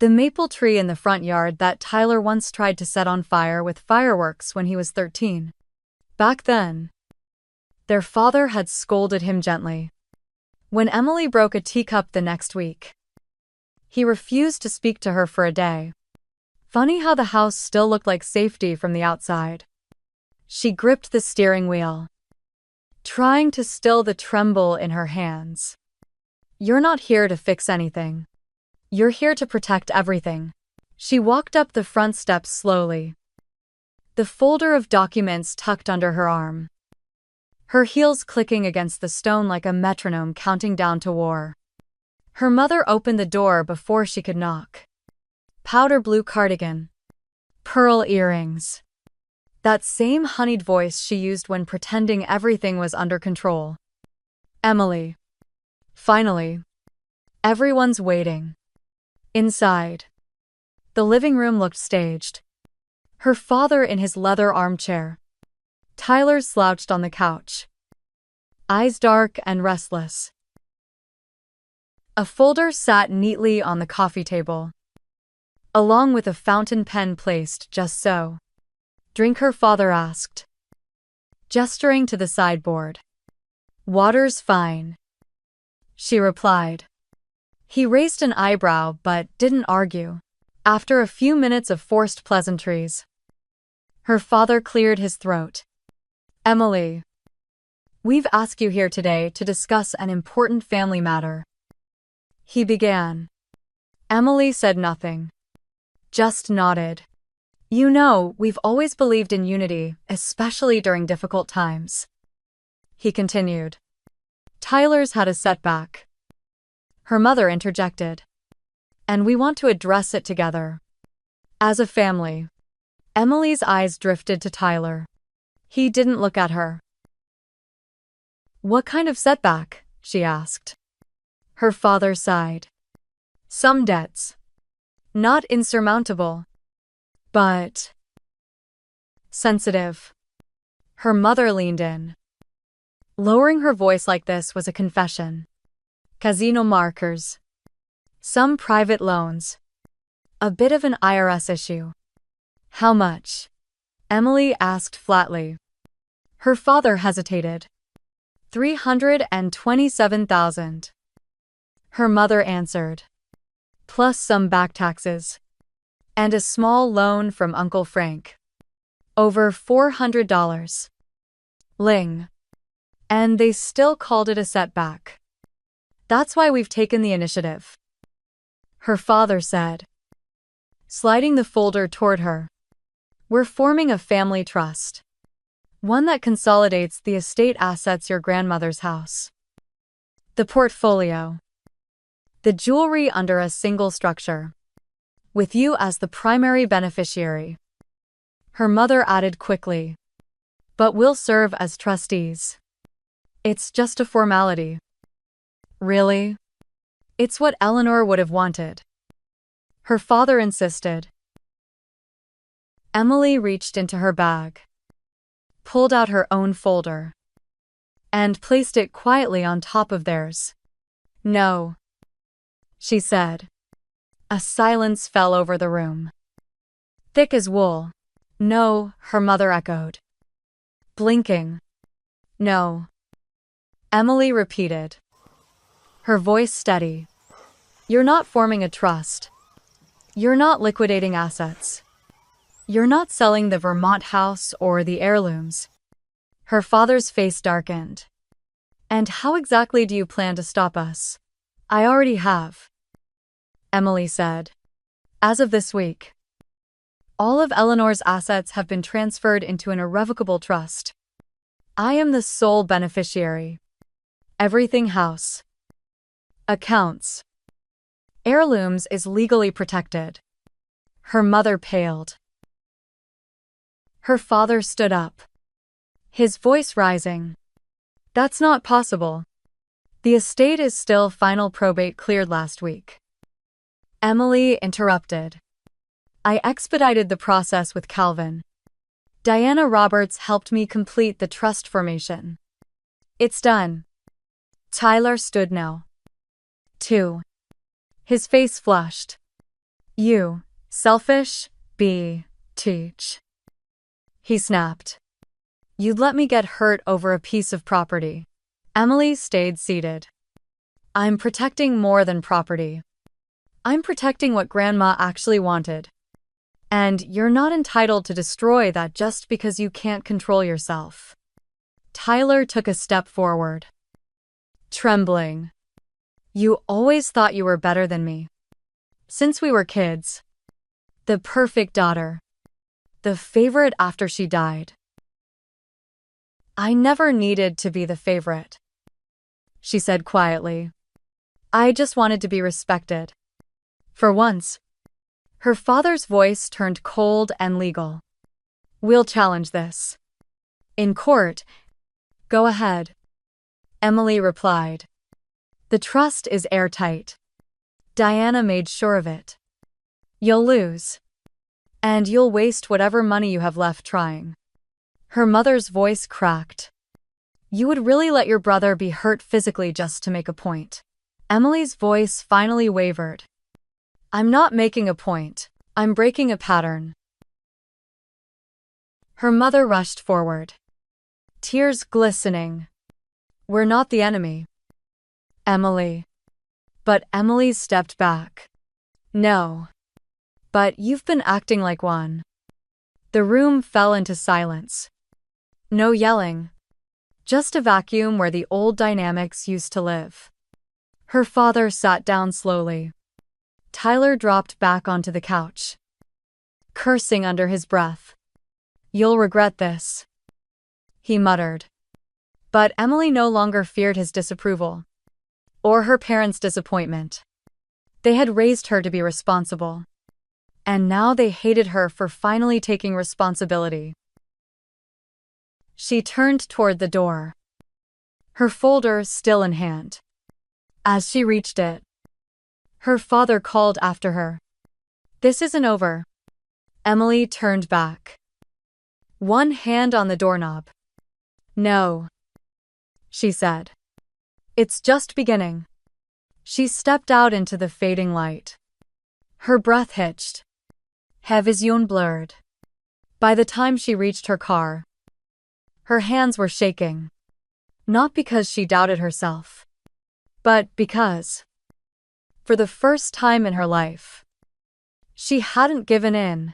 the maple tree in the front yard that Tyler once tried to set on fire with fireworks when he was 13. Back then, their father had scolded him gently. When Emily broke a teacup the next week, he refused to speak to her for a day. Funny how the house still looked like safety from the outside. She gripped the steering wheel, trying to still the tremble in her hands. "You're not here to fix anything. You're here to protect everything. She walked up the front steps slowly, the folder of documents tucked under her arm, her heels clicking against the stone like a metronome counting down to war. Her mother opened the door before she could knock. Powder blue cardigan, pearl earrings. That same honeyed voice she used when pretending everything was under control. Emily. Finally. Everyone's waiting. Inside. The living room looked staged. Her father in his leather armchair. Tyler slouched on the couch, eyes dark and restless. A folder sat neatly on the coffee table, along with a fountain pen placed just so. Drink, her father asked, gesturing to the sideboard. Water's fine, she replied. He raised an eyebrow but didn't argue. After a few minutes of forced pleasantries, her father cleared his throat. Emily, we've asked you here today to discuss an important family matter. He began. Emily said nothing, just nodded. You know, we've always believed in unity, especially during difficult times. He continued. Tyler's had a setback. Her mother interjected. And we want to address it together. As a family. Emily's eyes drifted to Tyler. He didn't look at her. What kind of setback? She asked. Her father sighed. Some debts. Not insurmountable. But sensitive. Her mother leaned in. Lowering her voice like this was a confession. Casino markers. Some private loans. A bit of an IRS issue. How much? Emily asked flatly. Her father hesitated. $327,000. Her mother answered. Plus some back taxes. And a small loan from Uncle Frank. Over $400. Ling. And they still called it a setback. That's why we've taken the initiative. Her father said, sliding the folder toward her. We're forming a family trust. One that consolidates the estate assets, your grandmother's house, the portfolio, the jewelry under a single structure, with you as the primary beneficiary. Her mother added quickly. But we'll serve as trustees. It's just a formality. Really? It's what Eleanor would have wanted. Her father insisted. Emily reached into her bag, pulled out her own folder, and placed it quietly on top of theirs. No, she said. A silence fell over the room. Thick as wool. No, her mother echoed. Blinking. No. Emily repeated, her voice steady. You're not forming a trust. You're not liquidating assets. You're not selling the Vermont house or the heirlooms. Her father's face darkened. And how exactly do you plan to stop us? I already have, Emily said. As of this week, all of Eleanor's assets have been transferred into an irrevocable trust. I am the sole beneficiary. Everything house, accounts, heirlooms is legally protected. Her mother paled. Her father stood up, his voice rising. That's not possible. The estate is still final probate cleared last week. Emily interrupted. I expedited the process with Calvin. Diana Roberts helped me complete the trust formation. It's done. Tyler stood now, too. His face flushed. You, selfish, teach. He snapped. You'd let me get hurt over a piece of property. Emily stayed seated. I'm protecting more than property. I'm protecting what Grandma actually wanted. And you're not entitled to destroy that just because you can't control yourself. Tyler took a step forward, trembling. You always thought you were better than me. Since we were kids. The perfect daughter. The favorite after she died. I never needed to be the favorite, she said quietly. I just wanted to be respected. For once. Her father's voice turned cold and legal. We'll challenge this. In court. Go ahead. Emily replied. The trust is airtight. Diana made sure of it. You'll lose. And you'll waste whatever money you have left trying. Her mother's voice cracked. You would really let your brother be hurt physically just to make a point. Emily's voice finally wavered. I'm not making a point. I'm breaking a pattern. Her mother rushed forward. Tears glistening. We're not the enemy. Emily. But Emily stepped back. No. But you've been acting like one. The room fell into silence. No yelling. Just a vacuum where the old dynamics used to live. Her father sat down slowly. Tyler dropped back onto the couch, cursing under his breath. You'll regret this, he muttered. But Emily no longer feared his disapproval, or her parents' disappointment. They had raised her to be responsible, and now they hated her for finally taking responsibility. She turned toward the door, her folder still in hand. As she reached it, her father called after her. This isn't over. Emily turned back, one hand on the doorknob. No, she said. It's just beginning. She stepped out into the fading light. Her breath hitched. Her vision blurred. By the time she reached her car, her hands were shaking. Not because she doubted herself, but because, for the first time in her life, she hadn't given in.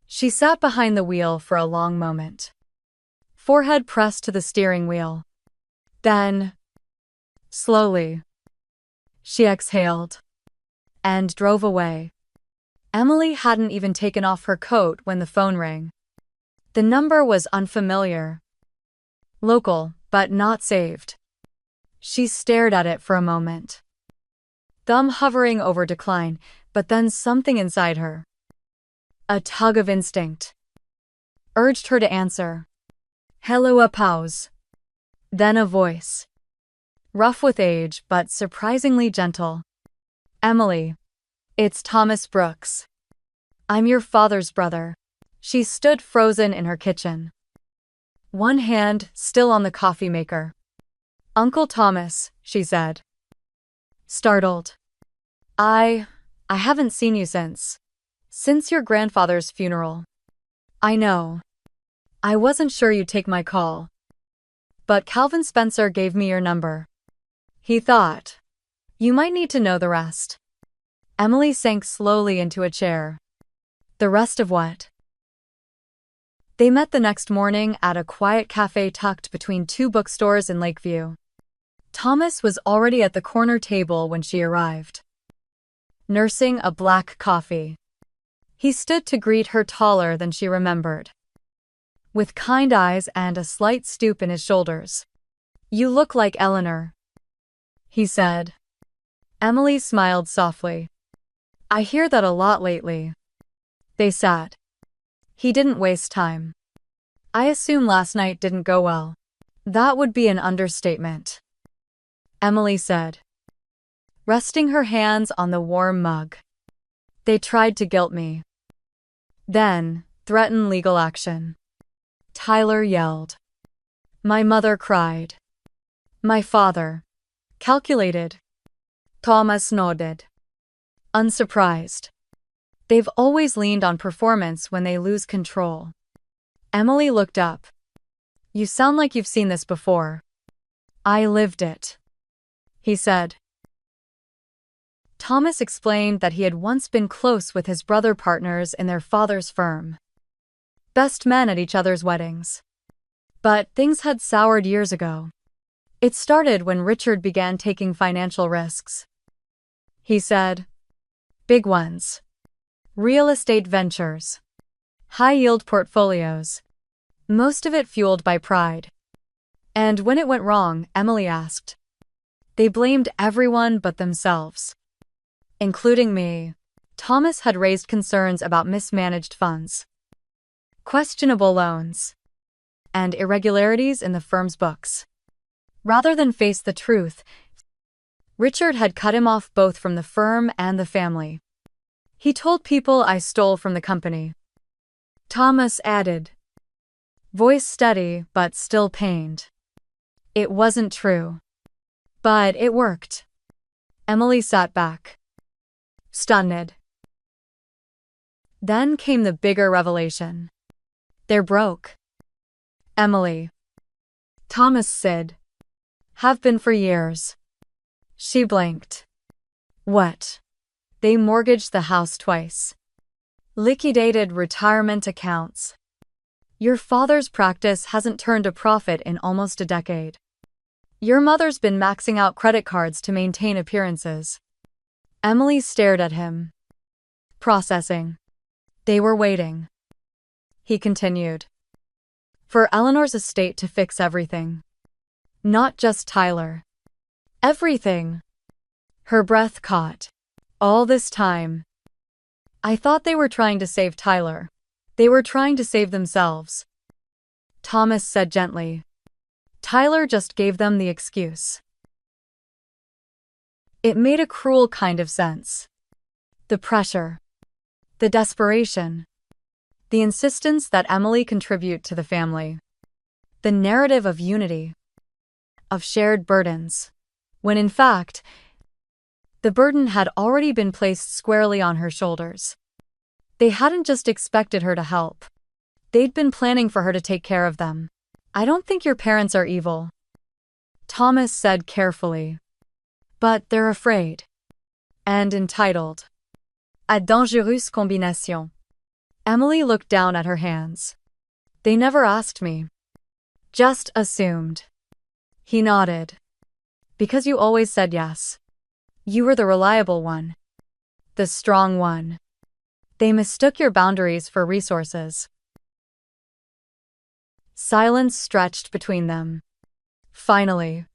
She sat behind the wheel for a long moment, forehead pressed to the steering wheel. Then, slowly, she exhaled and drove away. Emily hadn't even taken off her coat when the phone rang. The number was unfamiliar. Local, but not saved. She stared at it for a moment, thumb hovering over decline, but then something inside her, a tug of instinct, urged her to answer. Hello. A pause. Then a voice, rough with age but surprisingly gentle. Emily. It's Thomas Brooks. I'm your father's brother. She stood frozen in her kitchen, one hand still on the coffee maker. Uncle Thomas, she said, startled. I haven't seen you since your grandfather's funeral. I know. I wasn't sure you'd take my call. But Calvin Spencer gave me your number. He thought you might need to know the rest. Emily sank slowly into a chair. The rest of what? They met the next morning at a quiet cafe tucked between two bookstores in Lakeview. Thomas was already at the corner table when she arrived, nursing a black coffee. He stood to greet her, taller than she remembered, with kind eyes and a slight stoop in his shoulders. You look like Eleanor, he said. Emily smiled softly. I hear that a lot lately. They sat. He didn't waste time. I assume last night didn't go well. That would be an understatement, Emily said, resting her hands on the warm mug. They tried to guilt me, then threatened legal action. Tyler yelled. My mother cried. My father calculated. Thomas nodded, unsurprised. They've always leaned on performance when they lose control. Emily looked up. You sound like you've seen this before. I lived it, he said. Thomas explained that he had once been close with his brother partners in their father's firm. Best men at each other's weddings. But things had soured years ago. It started when Richard began taking financial risks. He said, Big ones. Real estate ventures. High-yield portfolios. Most of it fueled by pride. And when it went wrong, Emily asked. They blamed everyone but themselves. Including me. Thomas had raised concerns about mismanaged funds, questionable loans, and irregularities in the firm's books. Rather than face the truth, Richard had cut him off both from the firm and the family. He told people I stole from the company. Thomas added, voice steady but still pained. It wasn't true. But it worked. Emily sat back, stunned. Then came the bigger revelation. They're broke. Emily. Thomas said. Have been for years. She blinked. What? They mortgaged the house twice. Liquidated retirement accounts. Your father's practice hasn't turned a profit in almost a decade. Your mother's been maxing out credit cards to maintain appearances. Emily stared at him. Processing. They were waiting. He continued. For Eleanor's estate to fix everything. Not just Tyler. Everything. Her breath caught. All this time. I thought they were trying to save Tyler. They were trying to save themselves. Thomas said gently. Tyler just gave them the excuse. It made a cruel kind of sense. The pressure. The desperation. The insistence that Emily contribute to the family. The narrative of unity. Of shared burdens. When in fact, the burden had already been placed squarely on her shoulders. They hadn't just expected her to help. They'd been planning for her to take care of them. I don't think your parents are evil, Thomas said carefully. But they're afraid. And entitled. A dangereuse combination. Emily looked down at her hands. They never asked me. Just assumed. He nodded. Because you always said yes. You were the reliable one. The strong one. They mistook your boundaries for resources. Silence stretched between them. Finally,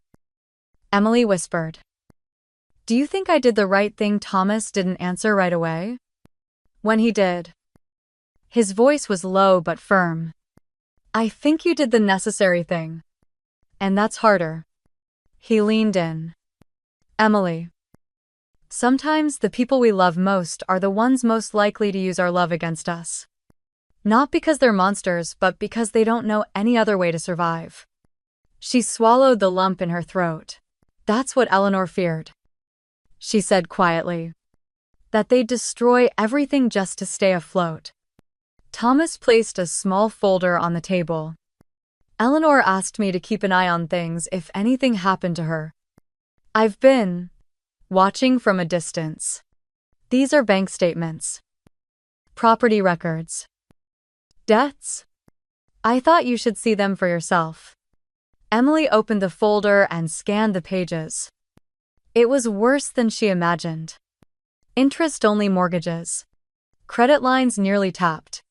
Emily whispered. Do you think I did the right thing? Thomas didn't answer right away. When he did, his voice was low but firm. I think you did the necessary thing. And that's harder. He leaned in. Emily. Sometimes the people we love most are the ones most likely to use our love against us. Not because they're monsters, but because they don't know any other way to survive. She swallowed the lump in her throat. That's what Eleanor feared. She said quietly. That they'd destroy everything just to stay afloat. Thomas placed a small folder on the table. Eleanor asked me to keep an eye on things if anything happened to her. I've been watching from a distance. These are bank statements. Property records. Debts? I thought you should see them for yourself. Emily opened the folder and scanned the pages. It was worse than she imagined. Interest-only mortgages. Credit lines nearly tapped.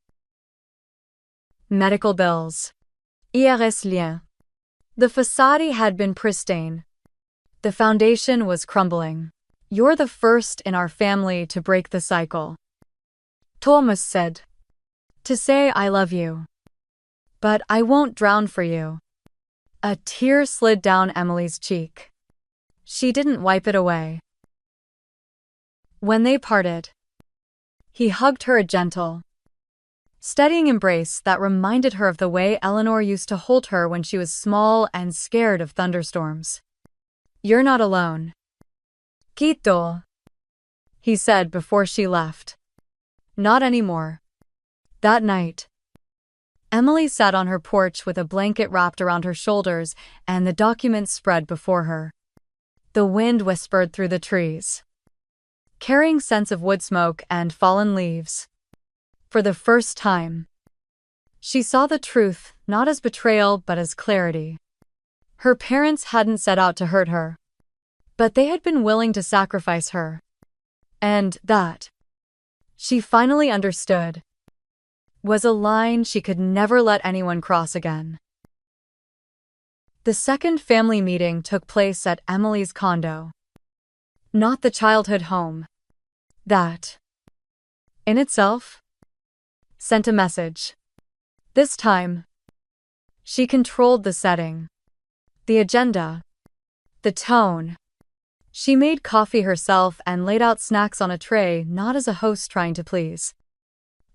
Medical bills. IRS lien. The facade had been pristine. The foundation was crumbling. You're the first in our family to break the cycle. Thomas said. To say I love you. But I won't drown for you. A tear slid down Emily's cheek. She didn't wipe it away. When they parted, he hugged her a gentle, steadying embrace that reminded her of the way Eleanor used to hold her when she was small and scared of thunderstorms. You're not alone. Quito, he said before she left. Not anymore. That night, Emily sat on her porch with a blanket wrapped around her shoulders and the documents spread before her. The wind whispered through the trees, carrying scents of wood smoke and fallen leaves. For the first time, she saw the truth not as betrayal but as clarity. Her parents hadn't set out to hurt her, but they had been willing to sacrifice her. And that, she finally understood, was a line she could never let anyone cross again. The second family meeting took place at Emily's condo. Not the childhood home. That, in itself, sent a message. This time, she controlled the setting, the agenda, the tone. She made coffee herself and laid out snacks on a tray, not as a host trying to please,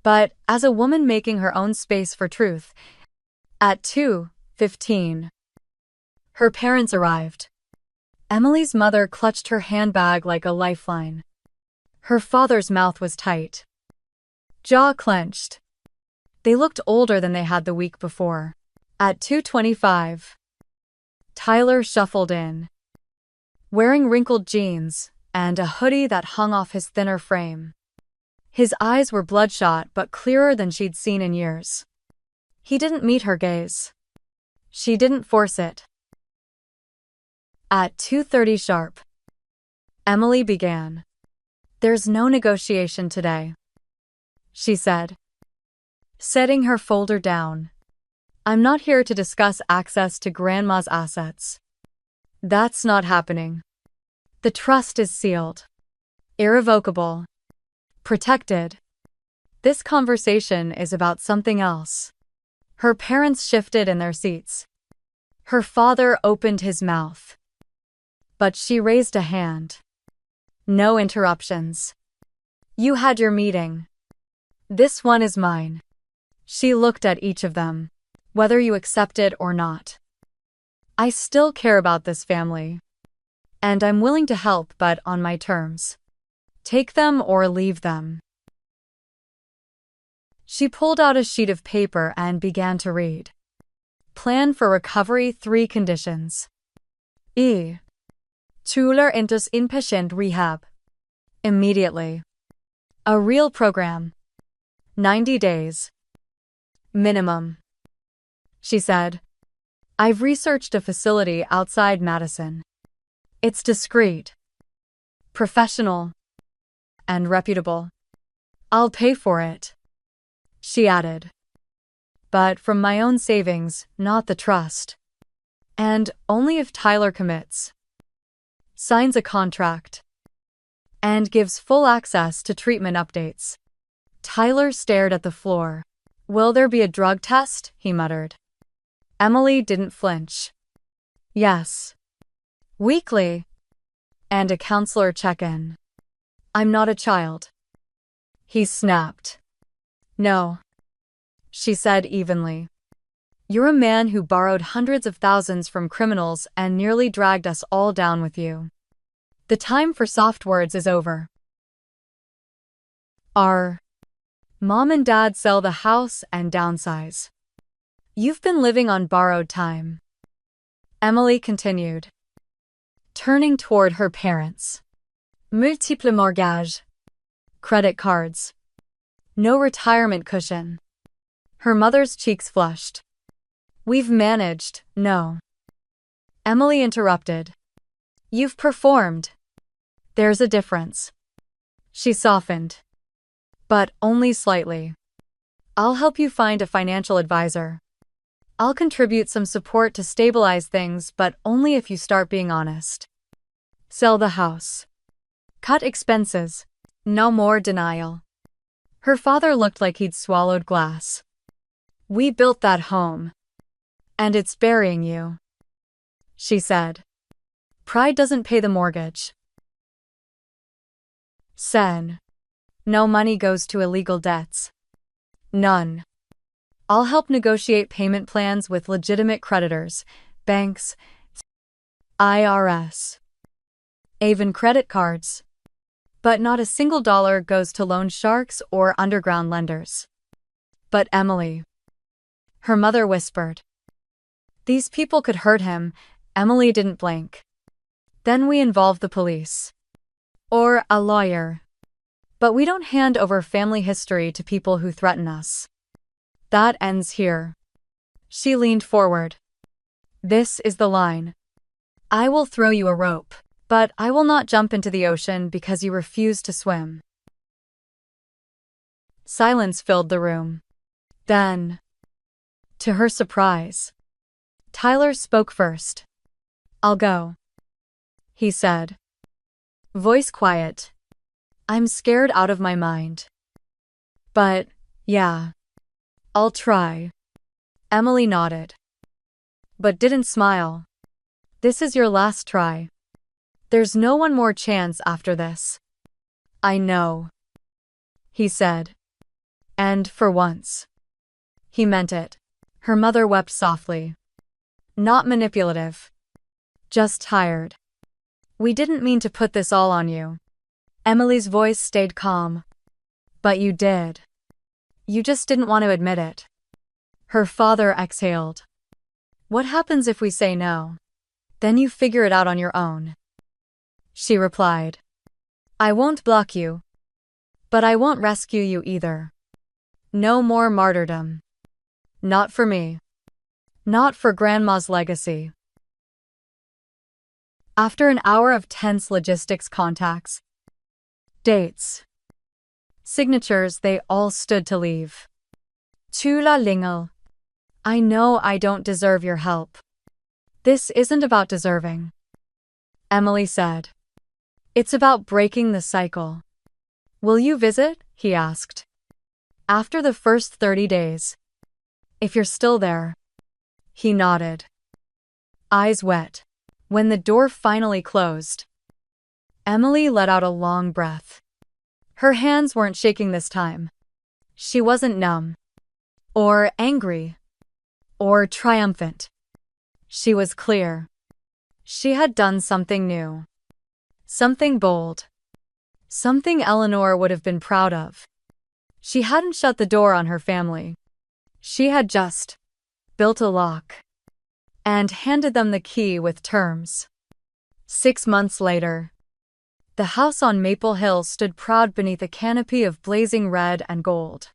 but as a woman making her own space for truth. At 2:15, her parents arrived. Emily's mother clutched her handbag like a lifeline. Her father's mouth was tight, jaw clenched. They looked older than they had the week before. At 2:25, Tyler shuffled in, wearing wrinkled jeans and a hoodie that hung off his thinner frame. His eyes were bloodshot but clearer than she'd seen in years. He didn't meet her gaze. She didn't force it. At 2:30 sharp, Emily began. "There's no negotiation today," she said, setting her folder down. "I'm not here to discuss access to Grandma's assets. That's not happening. The trust is sealed, irrevocable, protected. This conversation is about something else." Her parents shifted in their seats. Her father opened his mouth, but she raised a hand. "No interruptions. You had your meeting. This one is mine." She looked at each of them. "Whether you accept it or not, I still care about this family. And I'm willing to help, but on my terms. Take them or leave them." She pulled out a sheet of paper and began to read. Plan for recovery, 3 conditions. Tuller enters inpatient rehab. Immediately. A real program. 90 days. Minimum. She said. "I've researched a facility outside Madison. It's discreet, professional, and reputable. I'll pay for it," she added. "But from my own savings, not the trust. And only if Tyler commits, signs a contract, and gives full access to treatment updates." Tyler stared at the floor. "Will there be a drug test?" he muttered. Emily didn't flinch. "Yes. Weekly. And a counselor check-in." "I'm not a child," he snapped. "No," she said evenly. "You're a man who borrowed hundreds of thousands from criminals and nearly dragged us all down with you. The time for soft words is over." Our mom and dad sell the house and downsize. You've been living on borrowed time," Emily continued, turning toward her parents. "Multiple mortgages. Credit cards. No retirement cushion." Her mother's cheeks flushed. "We've managed." "No," Emily interrupted. "You've performed. There's a difference." She softened, but only slightly. "I'll help you find a financial advisor. I'll contribute some support to stabilize things, but only if you start being honest. Sell the house. Cut expenses. No more denial." Her father looked like he'd swallowed glass. "We built that home. And it's burying you," she said. "Pride doesn't pay the mortgage." Sen. "No money goes to illegal debts. None. I'll help negotiate payment plans with legitimate creditors, banks, IRS, even credit cards. But not a single dollar goes to loan sharks or underground lenders." "But Emily," her mother whispered. "These people could hurt him." Emily didn't blink. "Then we involve the police. Or a lawyer. But we don't hand over family history to people who threaten us. That ends here." She leaned forward. "This is the line. I will throw you a rope, But I will not jump into the ocean because you refuse to swim. Silence filled the room. Then, to her surprise, Tyler spoke first. I'll go, he said. Voice quiet. I'm scared out of my mind. But, yeah, I'll try. Emily nodded. But didn't smile. This is your last try. There's no one more chance after this. I know, he said. And for once, he meant it. Her mother wept softly. Not manipulative. Just tired. We didn't mean to put this all on you. Emily's voice stayed calm. But you did. You just didn't want to admit it. Her father exhaled. What happens if we say no? Then you figure it out on your own. She replied. I won't block you. But I won't rescue you either. No more martyrdom. Not for me. Not for Grandma's legacy. After an hour of tense logistics contacts, dates, signatures, they all stood to leave. Tula Lingel. I know I don't deserve your help. This isn't about deserving, Emily said. It's about breaking the cycle. Will you visit? He asked. After the first 30 days. If you're still there. He nodded. Eyes wet. When the door finally closed, Emily let out a long breath. Her hands weren't shaking this time. She wasn't numb, or angry, or triumphant. She was clear. She had done something new. Something bold. Something Eleanor would have been proud of. She hadn't shut the door on her family. She had just built a lock and handed them the key with terms. 6 months later, the house on Maple Hill stood proud beneath a canopy of blazing red and gold.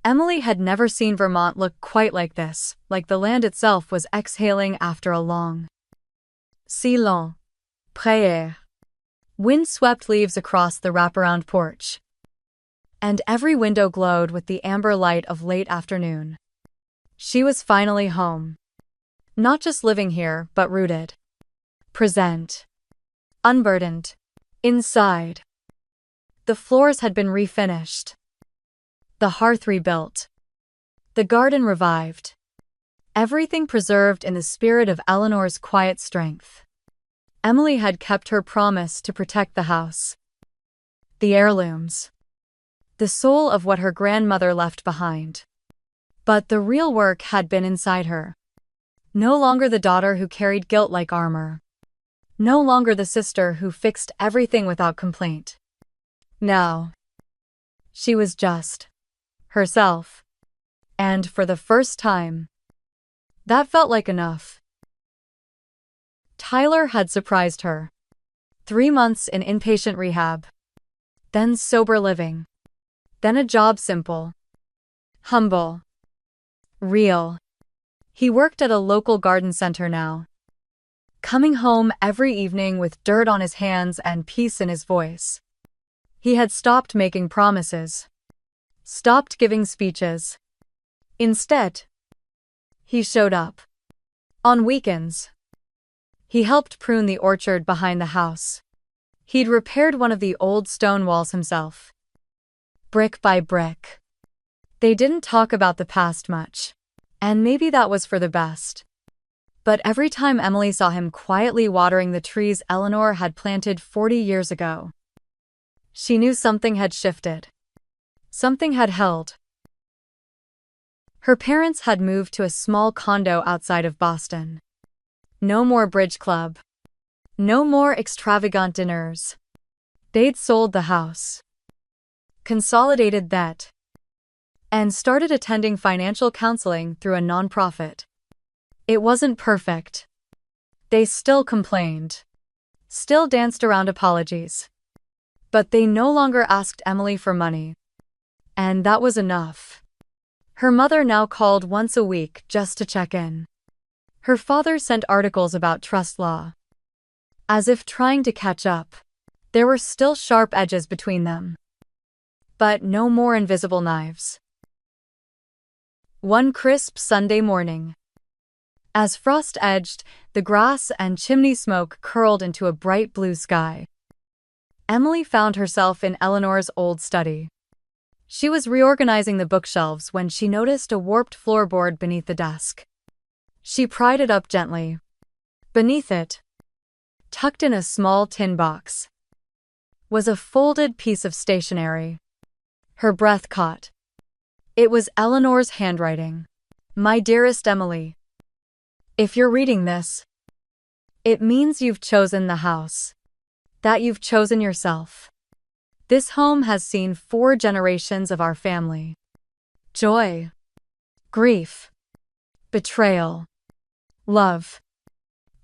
Emily had never seen Vermont look quite like this, like the land itself was exhaling after a long, long prayer. Wind swept leaves across the wraparound porch, and every window glowed with the amber light of late afternoon. She was finally home. Not just living here, but rooted. Present. Unburdened. Inside. The floors had been refinished. The hearth rebuilt. The garden revived. Everything preserved in the spirit of Eleanor's quiet strength. Emily had kept her promise to protect the house. The heirlooms. The soul of what her grandmother left behind. But the real work had been inside her. No longer the daughter who carried guilt like armor. No longer the sister who fixed everything without complaint. Now, she was just herself. And for the first time, that felt like enough. Tyler had surprised her. 3 months in inpatient rehab. Then sober living. Then a job simple. Humble. Real. He worked at a local garden center now. Coming home every evening with dirt on his hands and peace in his voice. He had stopped making promises. Stopped giving speeches. Instead, he showed up. On weekends, he helped prune the orchard behind the house. He'd repaired one of the old stone walls himself. Brick by brick. They didn't talk about the past much. And maybe that was for the best. But every time Emily saw him quietly watering the trees Eleanor had planted 40 years ago, she knew something had shifted. Something had held. Her parents had moved to a small condo outside of Boston. No more bridge club. No more extravagant dinners. They'd sold the house. Consolidated debt. And started attending financial counseling through a nonprofit. It wasn't perfect. They still complained. Still danced around apologies. But they no longer asked Emily for money. And that was enough. Her mother now called once a week just to check in. Her father sent articles about trust law. as if trying to catch up. There were still sharp edges between them, but no more invisible knives. One crisp Sunday morning, as frost edged, the grass and chimney smoke curled into a bright blue sky, Emily found herself in Eleanor's old study. She was reorganizing the bookshelves when she noticed a warped floorboard beneath the desk. She pried it up gently. Beneath it, tucked in a small tin box, was a folded piece of stationery. Her breath caught. It was Eleanor's handwriting. "My dearest Emily, if you're reading this, it means you've chosen the house, that you've chosen yourself. This home has seen 4 generations of our family. Joy, grief, betrayal, love.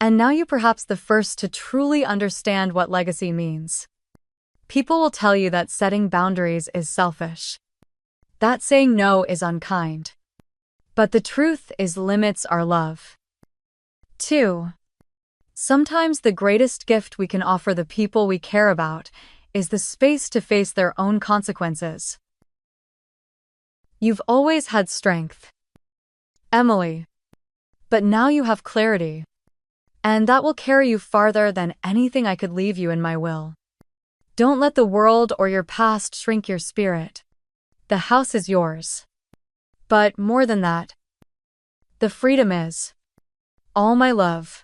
And now you're perhaps the first to truly understand what legacy means. People will tell you that setting boundaries is selfish, that saying no is unkind. But the truth is limits are love. 2. Sometimes the greatest gift we can offer the people we care about is the space to face their own consequences. You've always had strength, Emily, but now you have clarity, and that will carry you farther than anything I could leave you in my will. Don't let the world or your past shrink your spirit. The house is yours. But more than that, the freedom is. All my love.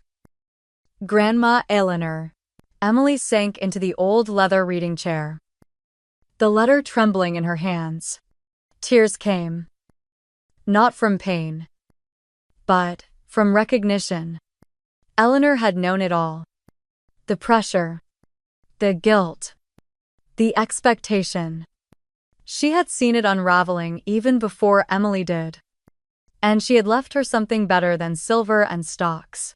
Grandma Eleanor." Emily sank into the old leather reading chair, the letter trembling in her hands. Tears came. Not from pain, but from recognition. Eleanor had known it all. The pressure, the guilt, the expectation. She had seen it unraveling even before Emily did. And she had left her something better than silver and stocks.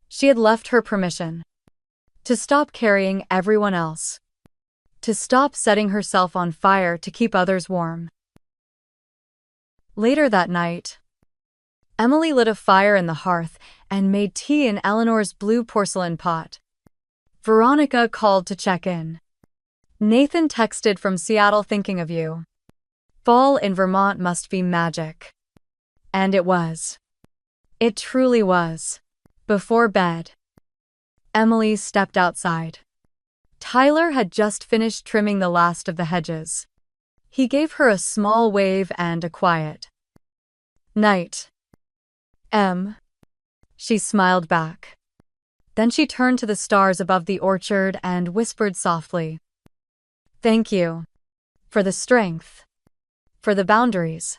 She had left her permission to stop carrying everyone else, to stop setting herself on fire to keep others warm. Later that night, Emily lit a fire in the hearth and made tea in Eleanor's blue porcelain pot. Veronica called to check in. "Nathan texted from Seattle thinking of you. Fall in Vermont must be magic." And it was. It truly was. Before bed, Emily stepped outside. Tyler had just finished trimming the last of the hedges. He gave her a small wave and a quiet "Night, Em." She smiled back. Then she turned to the stars above the orchard and whispered softly, "Thank you. For the strength. For the boundaries.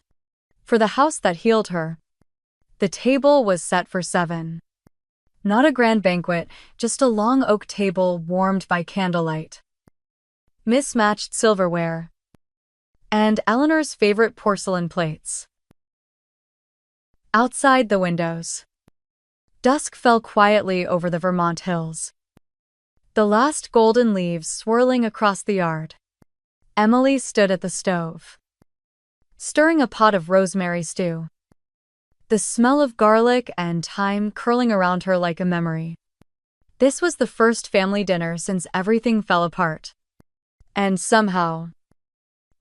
For the house that healed her." The table was set for 7. Not a grand banquet, just a long oak table warmed by candlelight, mismatched silverware, and Eleanor's favorite porcelain plates. Outside the windows, dusk fell quietly over the Vermont hills, the last golden leaves swirling across the yard. Emily stood at the stove, stirring a pot of rosemary stew, the smell of garlic and thyme curling around her like a memory. This was the first family dinner since everything fell apart. And somehow,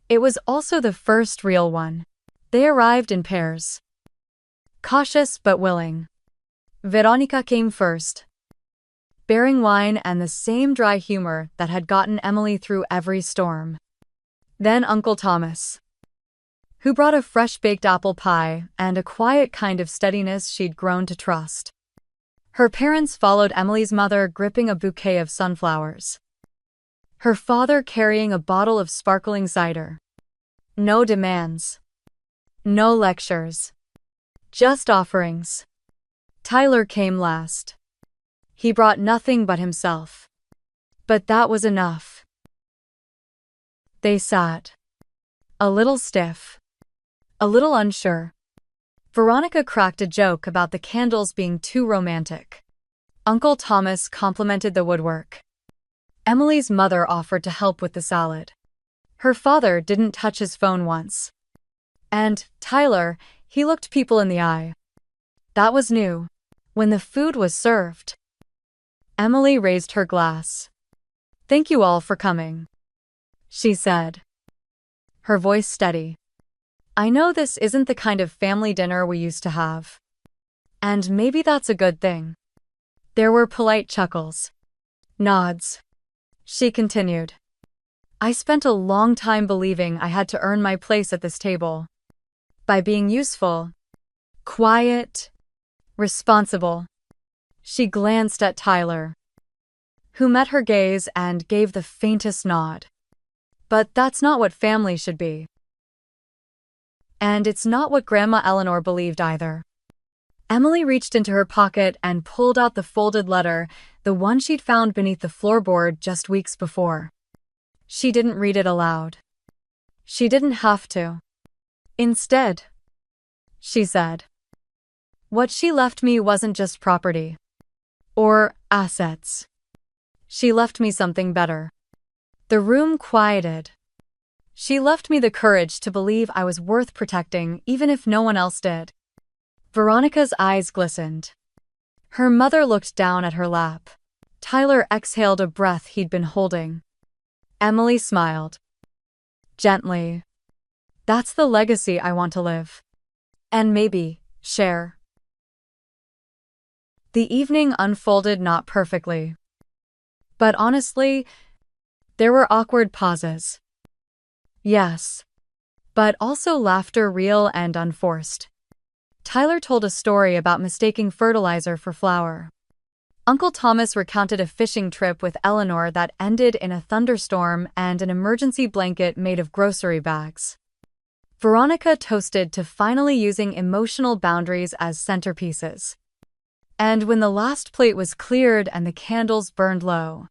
it was also the first real one. They arrived in pairs, cautious but willing. Veronica came first, bearing wine and the same dry humor that had gotten Emily through every storm. Then Uncle Thomas, who brought a fresh-baked apple pie and a quiet kind of steadiness she'd grown to trust. Her parents followed Emily's mother, gripping a bouquet of sunflowers, her father carrying a bottle of sparkling cider. No demands, no lectures, just offerings. Tyler came last. He brought nothing but himself. But that was enough. They sat, a little stiff, a little unsure. Veronica cracked a joke about the candles being too romantic. Uncle Thomas complimented the woodwork. Emily's mother offered to help with the salad. Her father didn't touch his phone once. And Tyler, he looked people in the eye. That was new. When the food was served, Emily raised her glass. "Thank you all for coming," she said, her voice steady. "I know this isn't the kind of family dinner we used to have. And maybe that's a good thing." There were polite chuckles. Nods. She continued. "I spent a long time believing I had to earn my place at this table. By being useful, quiet, responsible." She glanced at Tyler, who met her gaze and gave the faintest nod. "But that's not what family should be. And it's not what Grandma Eleanor believed either." Emily reached into her pocket and pulled out the folded letter, the one she'd found beneath the floorboard just weeks before. She didn't read it aloud. She didn't have to. "Instead," she said, "what she left me wasn't just property. Or assets. She left me something better." The room quieted. "She left me the courage to believe I was worth protecting even if no one else did." Veronica's eyes glistened. Her mother looked down at her lap. Tyler exhaled a breath he'd been holding. Emily smiled. Gently. "That's the legacy I want to live. And maybe share." The evening unfolded not perfectly. But honestly, there were awkward pauses. Yes. But also laughter, real and unforced. Tyler told a story about mistaking fertilizer for flour. Uncle Thomas recounted a fishing trip with Eleanor that ended in a thunderstorm and an emergency blanket made of grocery bags. Veronica toasted to finally using emotional boundaries as centerpieces. And when the last plate was cleared and the candles burned low,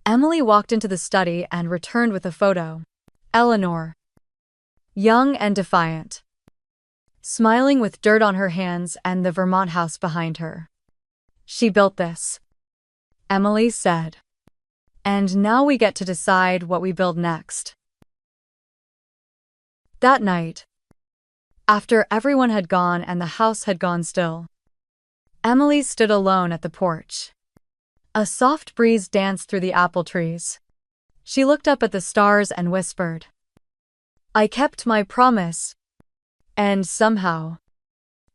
Emily walked into the study and returned with a photo. Eleanor, young and defiant, smiling with dirt on her hands and the Vermont house behind her. "She built this," Emily said. "And now we get to decide what we build next." That night, after everyone had gone and the house had gone still, Emily stood alone at the porch. A soft breeze danced through the apple trees. She looked up at the stars and whispered, "I kept my promise." And somehow,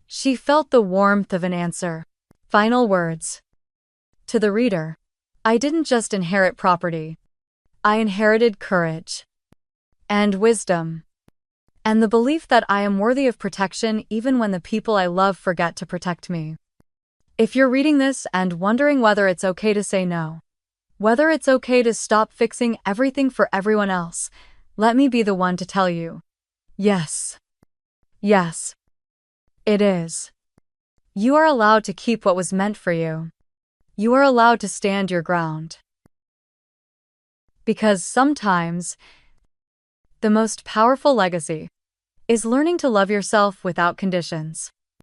she felt the warmth of an answer. Final words. To the reader, I didn't just inherit property. I inherited courage. And wisdom. And the belief that I am worthy of protection even when the people I love forget to protect me. If you're reading this and wondering whether it's okay to say no, whether it's okay to stop fixing everything for everyone else, let me be the one to tell you. Yes. Yes. It is. You are allowed to keep what was meant for you. You are allowed to stand your ground. Because sometimes, the most powerful legacy is learning to love yourself without conditions.